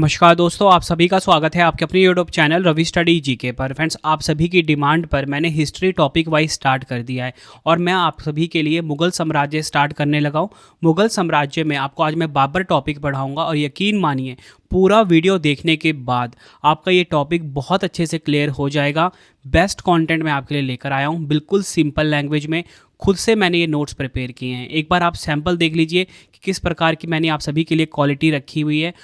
नमस्कार दोस्तों, आप सभी का स्वागत है आपके अपने YouTube channel Ravi study GK पर। फ्रेंड्स, आप सभी की डिमांड पर मैंने हिस्ट्री टॉपिक वाइज स्टार्ट कर दिया है और मैं आप सभी के लिए मुगल साम्राज्य स्टार्ट करने लगा हूँ। मुगल साम्राज्य में आपको आज मैं बाबर टॉपिक पढ़ाऊंगा और यकीन मानिए पूरा वीडियो देखने के बाद आपका ये टॉपिक बहुत अच्छे से क्लियर हो जाएगा। बेस्ट कंटेंट मैं आपके लिए लेकर आया हूँ, बिल्कुल सिंपल लैंग्वेज में। खुद से मैंने ये नोट्स प्रिपेयर किए हैं। एक बार आप सैम्पल देख लीजिए कि किस प्रकार की मैंने आप सभी के लिए क्वालिटी रखी हुई है।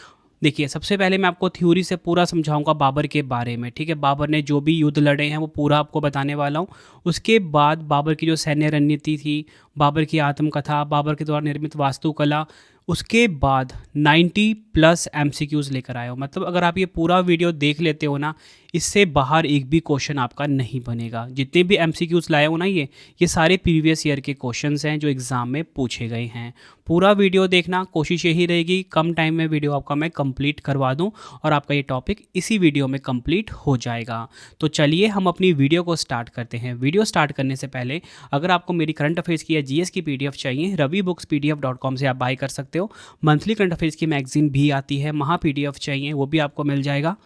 देखिए, सबसे पहले मैं आपको थ्योरी से पूरा समझाऊंगा बाबर के बारे में। ठीक है, बाबर ने जो भी युद्ध लड़े हैं वो पूरा आपको बताने वाला हूँ। उसके बाद बाबर की जो सैन्य रणनीति थी, बाबर की आत्मकथा, बाबर के द्वारा निर्मित वास्तुकला, उसके बाद 90+ MCQs लेकर आया हूँ। मतलब अगर आप ये पूरा वीडियो देख लेते हो ना, इससे बाहर एक भी क्वेश्चन आपका नहीं बनेगा। जितने भी MCQs लाए हो ना, ये सारे प्रीवियस ईयर के क्वेश्चंस हैं जो एग्ज़ाम में पूछे गए हैं। पूरा वीडियो देखना, कोशिश यही रहेगी कम टाइम में वीडियो आपका मैं कंप्लीट करवा दूं और आपका ये टॉपिक इसी वीडियो में कंप्लीट हो जाएगा। तो चलिए हम अपनी वीडियो को स्टार्ट करते हैं। वीडियो स्टार्ट करने से पहले अगर आपको मेरी करंट अफेयर्स की या GS की PDF चाहिए, ravibookspdf.com से आप बाय कर सकते हो। मंथली करंट अफेयर्स की मैगजीन भी आती है, महा PDF चाहिए वो भी आपको मिल जाएगा।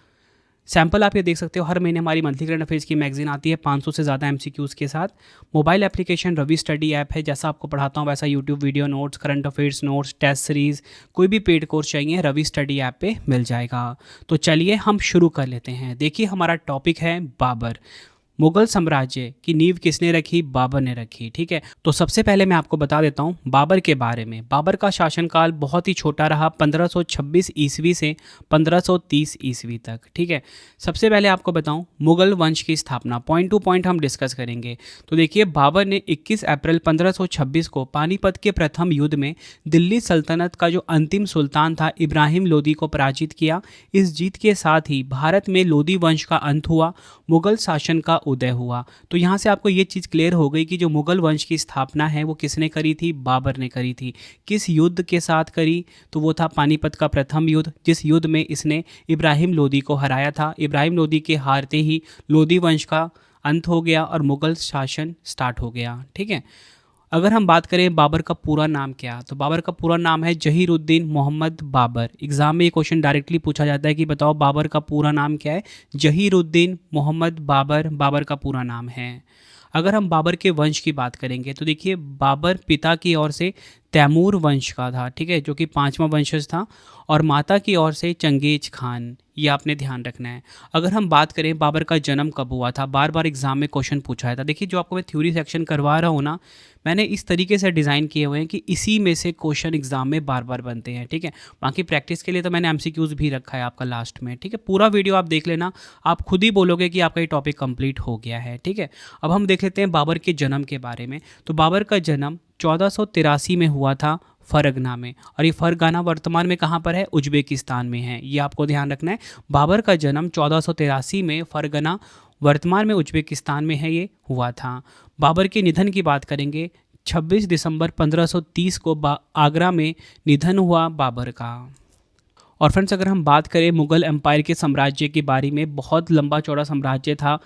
सैम्पल आप ये देख सकते हो, हर महीने हमारी मंथली करंट अफेयर्स की मैगजीन आती है 500 से ज़्यादा MCQs के साथ। Mobile application Ravi study app है, जैसा आपको पढ़ाता हूँ वैसा YouTube video notes, current affairs notes, test series, कोई भी पेड कोर्स चाहिए रवि स्टडी ऐप पे मिल जाएगा। तो चलिए हम शुरू कर लेते हैं। देखिए, हमारा टॉपिक है बाबर। मुगल साम्राज्य की नींव किसने रखी? बाबर ने रखी। ठीक है, तो सबसे पहले मैं आपको बता देता हूँ बाबर के बारे में। बाबर का शासनकाल बहुत ही छोटा रहा, 1526 ईस्वी से 1530 ईस्वी तक। ठीक है, सबसे पहले आपको बताऊँ मुगल वंश की स्थापना, पॉइंट टू पॉइंट हम डिस्कस करेंगे। तो देखिए, बाबर ने 21 अप्रैल 1526 को पानीपत के प्रथम युद्ध में दिल्ली सल्तनत का जो अंतिम सुल्तान था इब्राहिम लोदी को पराजित किया। इस जीत के साथ ही भारत में लोदी वंश का अंत हुआ, मुगल शासन का उदय हुआ। तो यहाँ से आपको ये चीज़ क्लियर हो गई कि जो मुगल वंश की स्थापना है वो किसने करी थी? बाबर ने करी थी। किस युद्ध के साथ करी? तो वो था पानीपत का प्रथम युद्ध, जिस युद्ध में इसने इब्राहिम लोदी को हराया था। इब्राहिम लोदी के हारते ही लोदी वंश का अंत हो गया और मुगल शासन स्टार्ट हो गया। ठीक है, अगर हम बात करें बाबर का पूरा नाम क्या, तो बाबर का पूरा नाम है जहीरुद्दीन मोहम्मद बाबर। एग्जाम में ये क्वेश्चन डायरेक्टली पूछा जाता है कि बताओ बाबर का पूरा नाम क्या है? जहीरुद्दीन मोहम्मद बाबर, बाबर का पूरा नाम है। अगर हम बाबर के वंश की बात करेंगे तो देखिए, बाबर पिता की ओर से तैमूर वंश का था, ठीक है, जो कि 5वां वंशज था, और माता की ओर से चंगेज खान। ये आपने ध्यान रखना है। अगर हम बात करें बाबर का जन्म कब हुआ था, बार बार एग्जाम में क्वेश्चन पूछा था। देखिए, जो आपको मैं थ्योरी सेक्शन करवा रहा हूँ ना, मैंने इस तरीके से डिज़ाइन किए हुए हैं कि इसी में से क्वेश्चन एग्जाम में बार बार बनते हैं। ठीक है, बाकी प्रैक्टिस के लिए तो मैंने MCQs भी रखा है आपका लास्ट में। ठीक है, पूरा वीडियो आप देख लेना, आप खुद ही बोलोगे कि आपका ये टॉपिक कंप्लीट हो गया है। ठीक है, अब हम देख लेते हैं बाबर के जन्म के बारे में। तो बाबर का जन्म 1483 में हुआ था फरगना में, और ये फरगाना वर्तमान में कहाँ पर है? उज्बेकिस्तान में है। ये आपको ध्यान रखना है। बाबर का जन्म 1483 में फरगना वर्तमान में उज्बेकिस्तान में है, ये हुआ था। बाबर के निधन की बात करेंगे, 26 दिसंबर 1530 को आगरा में निधन हुआ बाबर का। और फ्रेंड्स, अगर हम बात करें मुगल एम्पायर के साम्राज्य के बारे में, बहुत लंबा चौड़ा साम्राज्य था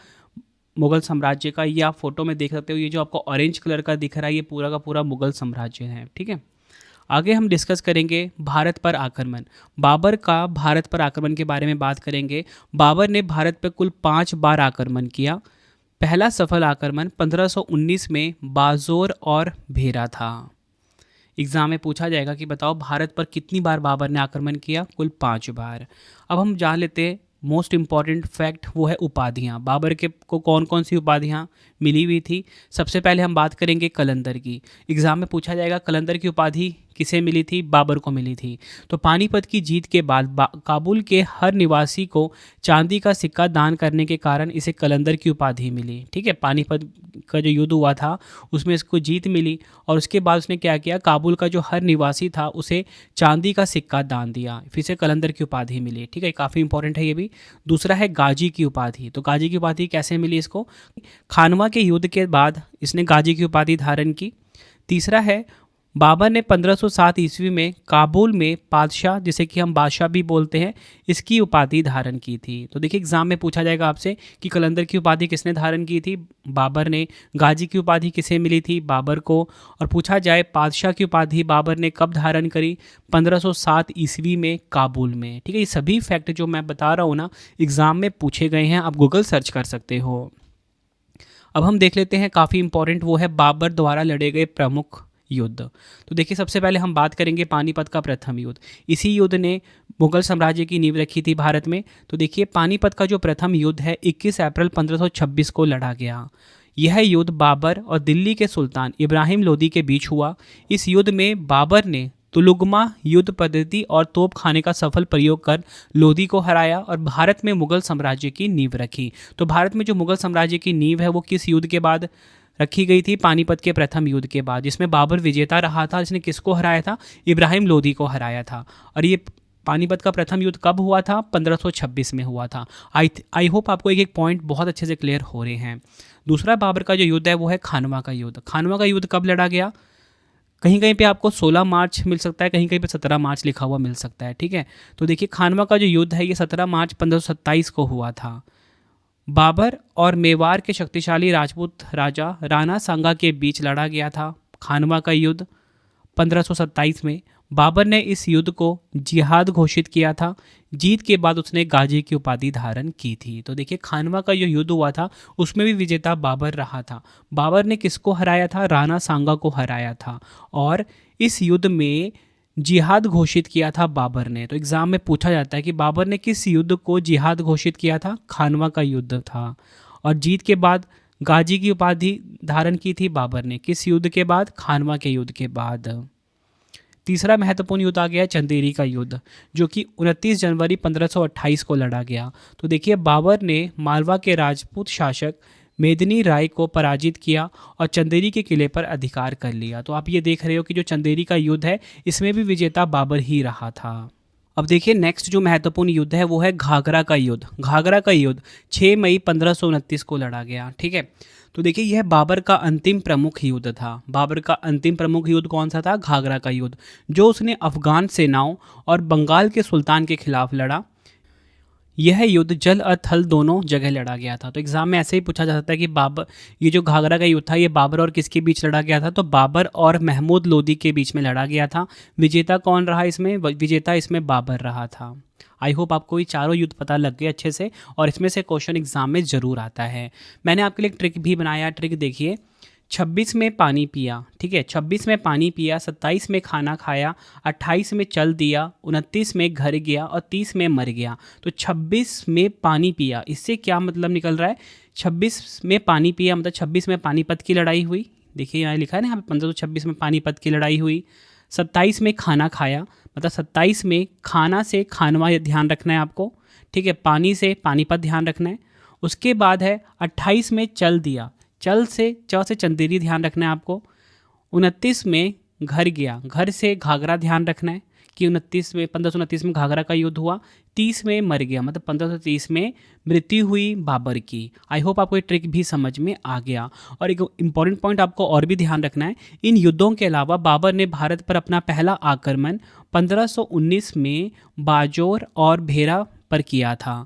मुगल साम्राज्य का। ये आप फोटो में देख सकते हो, ये जो आपको ऑरेंज कलर का दिख रहा है ये पूरा का पूरा मुगल साम्राज्य है। ठीक है, आगे हम डिस्कस करेंगे भारत पर आक्रमण। बाबर का भारत पर आक्रमण के बारे में बात करेंगे। बाबर ने भारत पर कुल 5 बार आक्रमण किया। पहला सफल आक्रमण 1519 में बाजोर और भेरा था। एग्जाम में पूछा जाएगा कि बताओ भारत पर कितनी बार बाबर ने आक्रमण किया? कुल 5 बार। अब हम जान लेते हैं मोस्ट इंपॉर्टेंट फैक्ट, वो है उपाधियाँ। बाबर के को कौन कौन सी उपाधियाँ मिली हुई थी? सबसे पहले हम बात करेंगे कलंदर की। एग्जाम में पूछा जाएगा कलंदर की उपाधि किसे मिली थी? बाबर को मिली थी। तो पानीपत की जीत के बाद काबुल के हर निवासी को चांदी का सिक्का दान करने के कारण इसे कलंदर की उपाधि मिली। ठीक है, पानीपत का जो युद्ध हुआ था उसमें इसको जीत मिली, और उसके बाद उसने क्या किया, काबुल का जो हर निवासी था उसे चांदी का सिक्का दान दिया, फिर से कलंदर की उपाधि मिली। ठीक है, काफ़ी इंपॉर्टेंट है ये भी। दूसरा है गाजी की उपाधि। तो गाजी की उपाधि कैसे मिली इसको? खानवा के युद्ध के बाद इसने गाजी की उपाधि धारण की। तीसरा है बाबर ने 1507 ईस्वी में काबुल में बादशाह, जिसे कि हम बादशाह भी बोलते हैं, इसकी उपाधि धारण की थी। तो देखिए एग्जाम में पूछा जाएगा आपसे कि कलंदर की उपाधि किसने धारण की थी, बाबर ने। गाजी की उपाधि किसे मिली थी, बाबर को। और पूछा जाए बादशाह की उपाधि बाबर ने कब धारण करी, 1507 ईस्वी में काबुल में। ठीक है, ये सभी फैक्ट जो मैं बता रहा हूँ ना एग्जाम में पूछे गए हैं, आप गूगल सर्च कर सकते हो। अब हम देख लेते हैं काफ़ी इंपॉर्टेंट, वो है बाबर द्वारा लड़े गए प्रमुख युद्ध। तो देखिए सबसे पहले हम बात करेंगे पानीपत का प्रथम युद्ध। इसी युद्ध ने मुगल साम्राज्य की नींव रखी थी भारत में। तो देखिए पानीपत का जो प्रथम युद्ध है 21 अप्रैल 1526 को लड़ा गया। यह युद्ध बाबर और दिल्ली के सुल्तान इब्राहिम लोदी के बीच हुआ। इस युद्ध में बाबर ने तुलुगमा युद्ध पद्धति और तोपखाने का सफल प्रयोग कर लोदी को हराया और भारत में मुगल साम्राज्य की नींव रखी। तो भारत में जो मुगल साम्राज्य की नींव है वो किस युद्ध के बाद रखी गई थी, पानीपत के प्रथम युद्ध के बाद, जिसमें बाबर विजेता रहा था। जिसने किसको हराया था, इब्राहिम लोदी को हराया था। और ये पानीपत का प्रथम युद्ध कब हुआ था, 1526 में हुआ था। आई होप आपको एक एक पॉइंट बहुत अच्छे से क्लियर हो रहे हैं। दूसरा बाबर का जो युद्ध है वो है खानवा का युद्ध। खानवा का युद्ध कब लड़ा गया, कहीं कहीं पे आपको 16 मार्च मिल सकता है, कहीं कहीं पे 17 मार्च लिखा हुआ मिल सकता है। ठीक है, तो देखिए खानवा का जो युद्ध है ये 17 मार्च 1527 को हुआ था। बाबर और मेवाड़ के शक्तिशाली राजपूत राजा राणा सांगा के बीच लड़ा गया था खानवा का युद्ध 1527 में। बाबर ने इस युद्ध को जिहाद घोषित किया था। जीत के बाद उसने गाजी की उपाधि धारण की थी। तो देखिए खानवा का जो युद्ध हुआ था उसमें भी विजेता बाबर रहा था। बाबर ने किसको हराया था, राणा सांगा को हराया था। और इस युद्ध में जिहाद घोषित किया था बाबर ने। तो एग्जाम में पूछा जाता है कि बाबर ने किस युद्ध को जिहाद घोषित किया था, खानवा का युद्ध था। और जीत के बाद गाजी की उपाधि धारण की थी बाबर ने, किस युद्ध के बाद, खानवा के युद्ध के बाद। तीसरा महत्वपूर्ण युद्ध आ गया चंदेरी का युद्ध, जो कि 29 जनवरी 1528 को लड़ा गया। तो देखिए बाबर ने मालवा के राजपूत शासक मेदिनी राय को पराजित किया और चंदेरी के किले पर अधिकार कर लिया। तो आप ये देख रहे हो कि जो चंदेरी का युद्ध है इसमें भी विजेता बाबर ही रहा था। अब देखिए नेक्स्ट जो महत्वपूर्ण युद्ध है वो है घाघरा का युद्ध। घाघरा का युद्ध 6 मई 1529 को लड़ा गया। ठीक है, तो देखिए यह बाबर का अंतिम प्रमुख युद्ध था। बाबर का अंतिम प्रमुख युद्ध कौन सा था, घाघरा का युद्ध, जो उसने अफगान सेनाओं और बंगाल के सुल्तान के खिलाफ लड़ा। यह युद्ध जल और थल दोनों जगह लड़ा गया था। तो एग्जाम में ऐसे ही पूछा जा सकता है कि बाबर, ये जो घाघरा का युद्ध था ये बाबर और किसके बीच लड़ा गया था, तो बाबर और महमूद लोदी के बीच में लड़ा गया था। विजेता कौन रहा इसमें, विजेता इसमें बाबर रहा था। आई होप आपको ये चारों युद्ध पता लग गए अच्छे से, और इसमें से क्वेश्चन एग्जाम में ज़रूर आता है। मैंने आपके लिए एक ट्रिक भी बनाया। ट्रिक देखिए, 26 में पानी पिया, ठीक है, 26 में पानी पिया, 27 में खाना खाया, 28 में चल दिया, 29 में घर गया और 30 में मर गया। तो 26 में पानी पिया, इससे क्या मतलब निकल रहा है, 26 में पानी पिया मतलब 26 में पानीपत की लड़ाई हुई। देखिए यहाँ लिखा है ना, यहाँ पे 1526 में पानीपत की लड़ाई हुई। 27 में खाना खाया मतलब 27 में खाना से खानवा ध्यान रखना है आपको, ठीक है, पानी से पानीपत ध्यान रखना है। उसके बाद है 28 में चल दिया, चल से च से चंदेरी ध्यान रखना है आपको। 29 में घर गया, घर से घाघरा ध्यान रखना है कि 29 में 1529 में घाघरा का युद्ध हुआ। 30 में मर गया मतलब 1530 में मृत्यु हुई बाबर की। आई होप आपको ये ट्रिक भी समझ में आ गया। और एक इम्पॉर्टेंट पॉइंट आपको और भी ध्यान रखना है, इन युद्धों के अलावा बाबर ने भारत पर अपना पहला आक्रमण 1519 में बाजौर और भेरा पर किया था।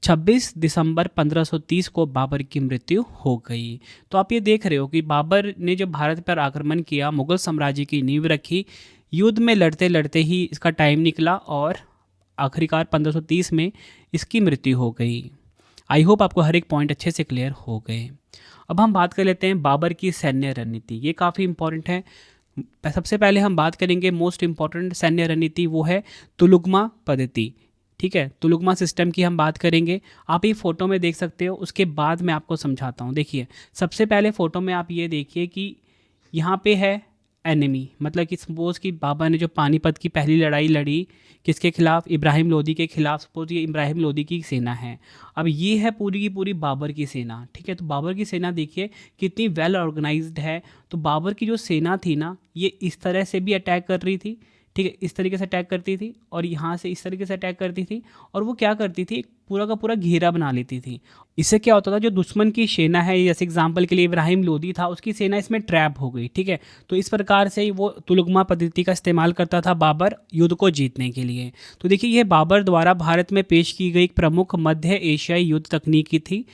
26 दिसंबर 1530 को बाबर की मृत्यु हो गई। तो आप ये देख रहे हो कि बाबर ने जब भारत पर आक्रमण किया, मुगल साम्राज्य की नींव रखी, युद्ध में लड़ते लड़ते ही इसका टाइम निकला और आखिरकार 1530 में इसकी मृत्यु हो गई। आई होप आपको हर एक पॉइंट अच्छे से क्लियर हो गए। अब हम बात कर लेते हैं बाबर की सैन्य रणनीति। ये काफ़ी इंपॉर्टेंट है। सबसे पहले हम बात करेंगे मोस्ट इंपॉर्टेंट सैन्य रणनीति, वो है तुलुगमा पद्धति। ठीक है, तुलुगमा सिस्टम की हम बात करेंगे। आप ये फोटो में देख सकते हो, उसके बाद मैं आपको समझाता हूँ। देखिए सबसे पहले फोटो में आप ये देखिए कि यहाँ पे है एनिमी, मतलब कि सपोज कि बाबर ने जो पानीपत की पहली लड़ाई लड़ी किसके खिलाफ, इब्राहिम लोदी के खिलाफ। सपोज ये इब्राहिम लोदी की सेना है। अब ये है पूरी की पूरी बाबर की सेना। ठीक है, तो बाबर की सेना देखिए कितनी वेल ऑर्गेनाइज्ड है। तो बाबर की जो सेना थी ना, ये इस तरह से भी अटैक कर रही थी, ठीक है, इस तरीके से अटैक करती थी और यहाँ से इस तरीके से अटैक करती थी। और वो क्या करती थी, एक पूरा का पूरा घेरा बना लेती थी। इससे क्या होता था, जो दुश्मन की सेना है, जैसे एग्जाम्पल के लिए इब्राहिम लोदी था, उसकी सेना इसमें ट्रैप हो गई। ठीक है, तो इस प्रकार से ही वो तुलगमा पद्धति का इस्तेमाल करता था बाबर युद्ध को जीतने के लिए। तो देखिए, यह बाबर द्वारा भारत में पेश की गई एक प्रमुख मध्य एशियाई युद्ध तकनीकी थी।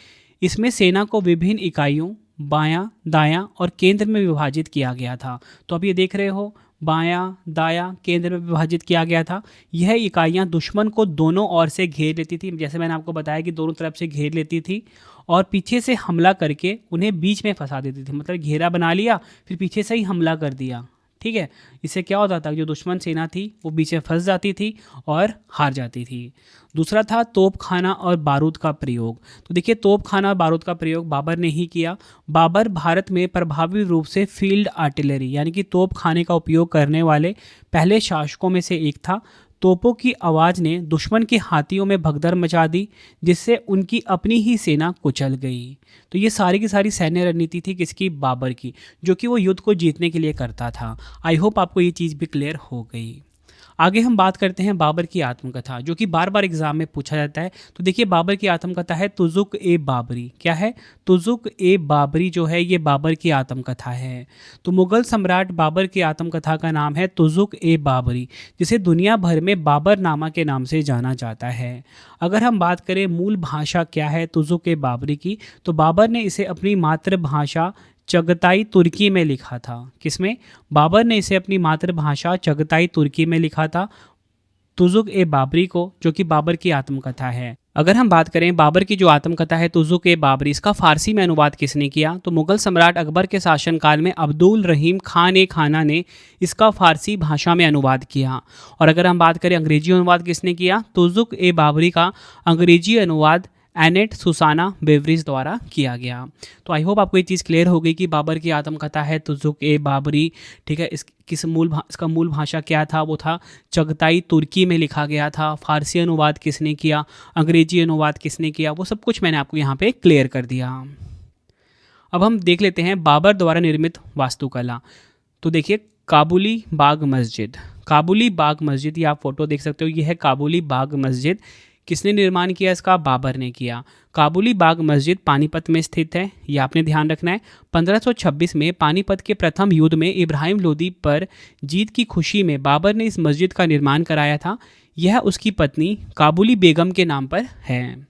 इसमें सेना को विभिन्न इकाइयों, बायां, दायां और केंद्र में विभाजित किया गया था। तो अब ये देख रहे हो, बायां, दायां, केंद्र में विभाजित किया गया था। यह इकाइयां दुश्मन को दोनों ओर से घेर लेती थी, जैसे मैंने आपको बताया कि दोनों तरफ से घेर लेती थी और पीछे से हमला करके उन्हें बीच में फंसा देती थी। मतलब घेरा बना लिया, फिर पीछे से ही हमला कर दिया। ठीक है, इससे क्या होता था, जो दुश्मन सेना थी वो बीच में फंस जाती थी और हार जाती थी। दूसरा था तोपखाना और बारूद का प्रयोग। तो देखिए, तोपखाना और बारूद का प्रयोग बाबर ने ही किया। बाबर भारत में प्रभावी रूप से फील्ड आर्टिलरी यानी कि तोपखाने का उपयोग करने वाले पहले शासकों में से एक था। तोपों की आवाज़ ने दुश्मन के हाथियों में भगदड़ मचा दी, जिससे उनकी अपनी ही सेना कुचल गई। तो ये सारी की सारी सैन्य रणनीति थी किसकी, बाबर की, जो कि वो युद्ध को जीतने के लिए करता था। आई होप आपको ये चीज़ भी क्लियर हो गई। आगे हम बात करते हैं बाबर की आत्मकथा, जो कि बार बार एग्जाम में पूछा जाता है। तो देखिए, बाबर की आत्मकथा है तुजुक ए बाबरी। क्या है, तुजुक ए बाबरी जो है ये बाबर की आत्मकथा है। तो मुगल सम्राट बाबर की आत्मकथा का नाम है तुजुक ए बाबरी, जिसे दुनिया भर में बाबरनामा के नाम से जाना जाता है। अगर हम बात करें मूल भाषा क्या है तुजुक ए बाबरी की, तो बाबर ने इसे अपनी मातृभाषा चगताई तुर्की में लिखा था। किसमें, बाबर ने इसे अपनी मातृभाषा चगताई तुर्की में लिखा था, तुजुक ए बाबरी को, जो कि बाबर की आत्मकथा है। अगर हम बात करें बाबर की जो आत्मकथा है तुजुक ए बाबरी, इसका फारसी में अनुवाद किसने किया, तो मुगल सम्राट अकबर के शासनकाल में अब्दुल रहीम खान ए खाना ने इसका फारसी भाषा में अनुवाद किया। और अगर हम बात करें अंग्रेजी अनुवाद किसने किया, तुजुक ए बाबरी का अंग्रेजी अनुवाद एनेट सुसाना बेवरिज द्वारा किया गया। तो आई होप आपको ये चीज़ क्लियर हो गई कि बाबर की आत्मकथा है तुजुक ए बाबरी। ठीक है, इसका मूल भाषा क्या था, वो था चगताई तुर्की में लिखा गया था। फारसी अनुवाद किसने किया, अंग्रेजी अनुवाद किसने किया, वो सब कुछ मैंने आपको यहाँ पे क्लियर कर दिया। अब हम देख लेते हैं बाबर द्वारा निर्मित वास्तुकला। तो देखिए, काबुली बाग मस्जिद, काबुली बाग मस्जिद, ये आप फोटो देख सकते हो, ये है काबुली बाग मस्जिद। किसने निर्माण किया इसका, बाबर ने किया। काबुली बाग मस्जिद पानीपत में स्थित है, ये आपने ध्यान रखना है। 1526 में पानीपत के प्रथम युद्ध में इब्राहिम लोदी पर जीत की खुशी में बाबर ने इस मस्जिद का निर्माण कराया था। यह उसकी पत्नी काबुली बेगम के नाम पर है।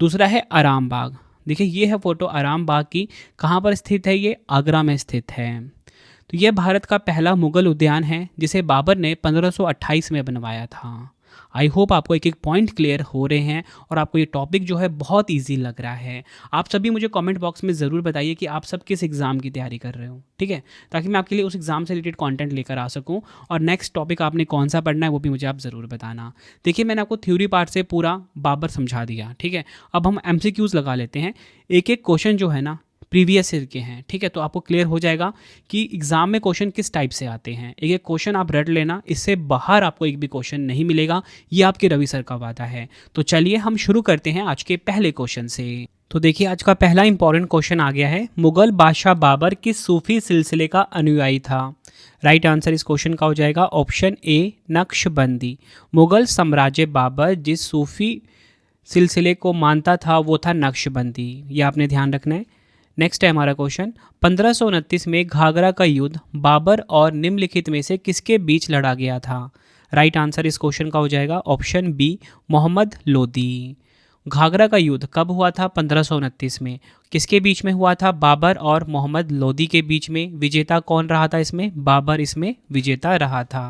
दूसरा है आराम बाग। देखिए, ये है फोटो आराम बाग की, कहाँ पर स्थित है, ये आगरा में स्थित है। तो यह भारत का पहला मुगल उद्यान है जिसे बाबर ने 1528 में बनवाया था। आई होप आपको एक एक पॉइंट क्लियर हो रहे हैं और आपको ये टॉपिक जो है बहुत इजी लग रहा है। आप सभी मुझे कमेंट बॉक्स में ज़रूर बताइए कि आप सब किस एग्ज़ाम की तैयारी कर रहे हो, ठीक है, ताकि मैं आपके लिए उस एग्ज़ाम से रिलेटेड कंटेंट लेकर आ सकूं। और नेक्स्ट टॉपिक आपने कौन सा पढ़ना है वो भी मुझे आप ज़रूर बताना। देखिए, मैंने आपको थ्योरी पार्ट से पूरा बाबर समझा दिया, ठीक है। अब हम MCQs लगा लेते हैं। एक एक क्वेश्चन जो है ना प्रीवियस ईयर के हैं, ठीक है, तो आपको क्लियर हो जाएगा कि एग्जाम में क्वेश्चन किस टाइप से आते हैं। एक एक क्वेश्चन आप रट लेना, इससे बाहर आपको एक भी क्वेश्चन नहीं मिलेगा, ये आपके रवि सर का वादा है। तो चलिए हम शुरू करते हैं आज के पहले क्वेश्चन से। तो देखिए, आज का पहला इंपॉर्टेंट क्वेश्चन आ गया है, मुगल बादशाह बाबर किस सूफी सिलसिले का अनुयायी था। राइट आंसर इस क्वेश्चन का हो जाएगा ऑप्शन ए, नक्शबंदी। मुगल साम्राज्य बाबर जिस सूफी सिलसिले को मानता था वो था नक्शबंदी, ये आपने ध्यान रखना है। नेक्स्ट है हमारा क्वेश्चन, 1529 में घाघरा का युद्ध बाबर और निम्नलिखित में से किसके बीच लड़ा गया था। राइट आंसर इस क्वेश्चन का हो जाएगा ऑप्शन बी, मोहम्मद लोदी। घाघरा का युद्ध कब हुआ था, 1529 में। किसके बीच में हुआ था, बाबर और मोहम्मद लोदी के बीच में। विजेता कौन रहा था इसमें, बाबर इसमें विजेता रहा था।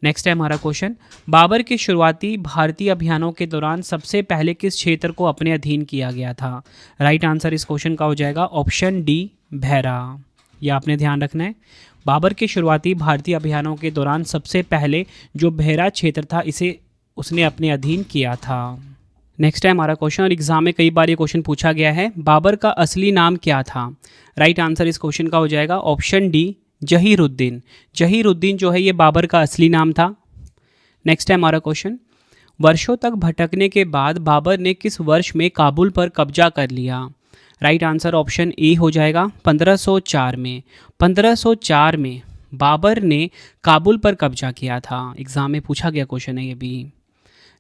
नेक्स्ट है हमारा क्वेश्चन, बाबर के शुरुआती भारतीय अभियानों के दौरान सबसे पहले किस क्षेत्र को अपने अधीन किया गया था। राइट आंसर इस क्वेश्चन का हो जाएगा ऑप्शन डी, भैरा। यह आपने ध्यान रखना है। बाबर के शुरुआती भारतीय अभियानों के दौरान सबसे पहले जो भैरा क्षेत्र था इसे उसने अपने अधीन किया था। नेक्स्ट है हमारा क्वेश्चन, और एग्जाम में कई बार ये क्वेश्चन पूछा गया है, बाबर का असली नाम क्या था। राइट आंसर इस क्वेश्चन का हो जाएगा ऑप्शन डी, जहीरुद्दीन। जहीरुद्दीन जो है ये बाबर का असली नाम था। नेक्स्ट है हमारा क्वेश्चन, वर्षों तक भटकने के बाद बाबर ने किस वर्ष में काबुल पर कब्जा कर लिया। राइट आंसर ऑप्शन ए हो जाएगा 1504 में। 1504 में बाबर ने काबुल पर कब्जा किया था? एग्जाम में पूछा गया क्वेश्चन है ये भी।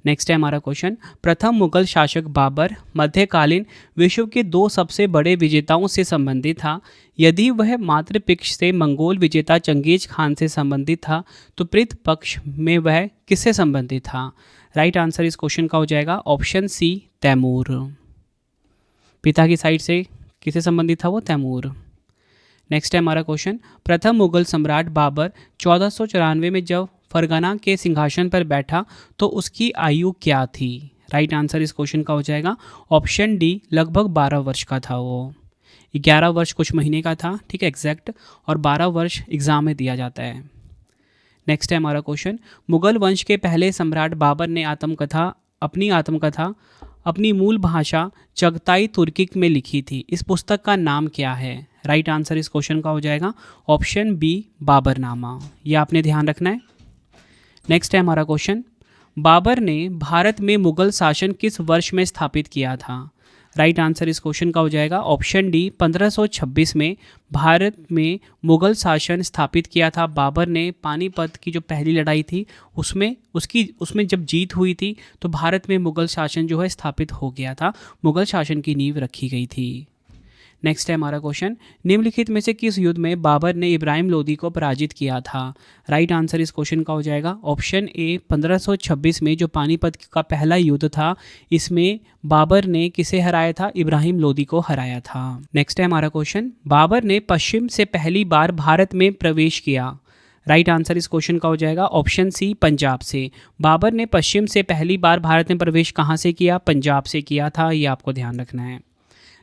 नेक्स्ट है हमारा क्वेश्चन, प्रथम मुगल शासक बाबर मध्यकालीन विश्व के दो सबसे बड़े विजेताओं से संबंधित था। यदि वह मातृपक्ष से मंगोल विजेता चंगेज खान से संबंधित था तो पितृपक्ष में वह किससे संबंधित था? राइट आंसर इस क्वेश्चन का हो जाएगा ऑप्शन सी, तैमूर। पिता की साइड से किससे संबंधित था वो? तैमूर। नेक्स्ट है हमारा क्वेश्चन, प्रथम मुगल सम्राट बाबर 1494 में जब फरगना के सिंहासन पर बैठा तो उसकी आयु क्या थी? राइट आंसर इस क्वेश्चन का हो जाएगा ऑप्शन डी, लगभग 12 वर्ष का था वो। 11 वर्ष कुछ महीने का था, ठीक है एग्जैक्ट, और 12 वर्ष एग्जाम में दिया जाता है। नेक्स्ट है हमारा क्वेश्चन, मुगल वंश के पहले सम्राट बाबर ने आत्मकथा अपनी मूल भाषा चगताई तुर्किक में लिखी थी। इस पुस्तक का नाम क्या है? राइट आंसर इस क्वेश्चन का हो जाएगा ऑप्शन बी, बाबरनामा। ये आपने ध्यान रखना है। नेक्स्ट है हमारा क्वेश्चन, बाबर ने भारत में मुगल शासन किस वर्ष में स्थापित किया था? राइट आंसर इस क्वेश्चन का हो जाएगा ऑप्शन डी, 1526 में भारत में मुगल शासन स्थापित किया था। बाबर ने पानीपत की जो पहली लड़ाई थी उसमें जब जीत हुई थी तो भारत में मुगल शासन जो है स्थापित हो गया था, मुगल शासन की नींव रखी गई थी। नेक्स्ट है हमारा क्वेश्चन, निम्नलिखित में से किस युद्ध में बाबर ने इब्राहिम लोदी को पराजित किया था? राइट आंसर इस क्वेश्चन का हो जाएगा ऑप्शन ए, 1526 में जो पानीपत का पहला युद्ध था इसमें बाबर ने किसे हराया था? इब्राहिम लोदी को हराया था। नेक्स्ट है हमारा क्वेश्चन, बाबर ने पश्चिम से पहली बार भारत में प्रवेश किया। राइट आंसर इस क्वेश्चन का हो जाएगा ऑप्शन सी, पंजाब से। बाबर ने पश्चिम से पहली बार भारत में प्रवेश कहाँ से किया? पंजाब से किया था, ये आपको ध्यान रखना है।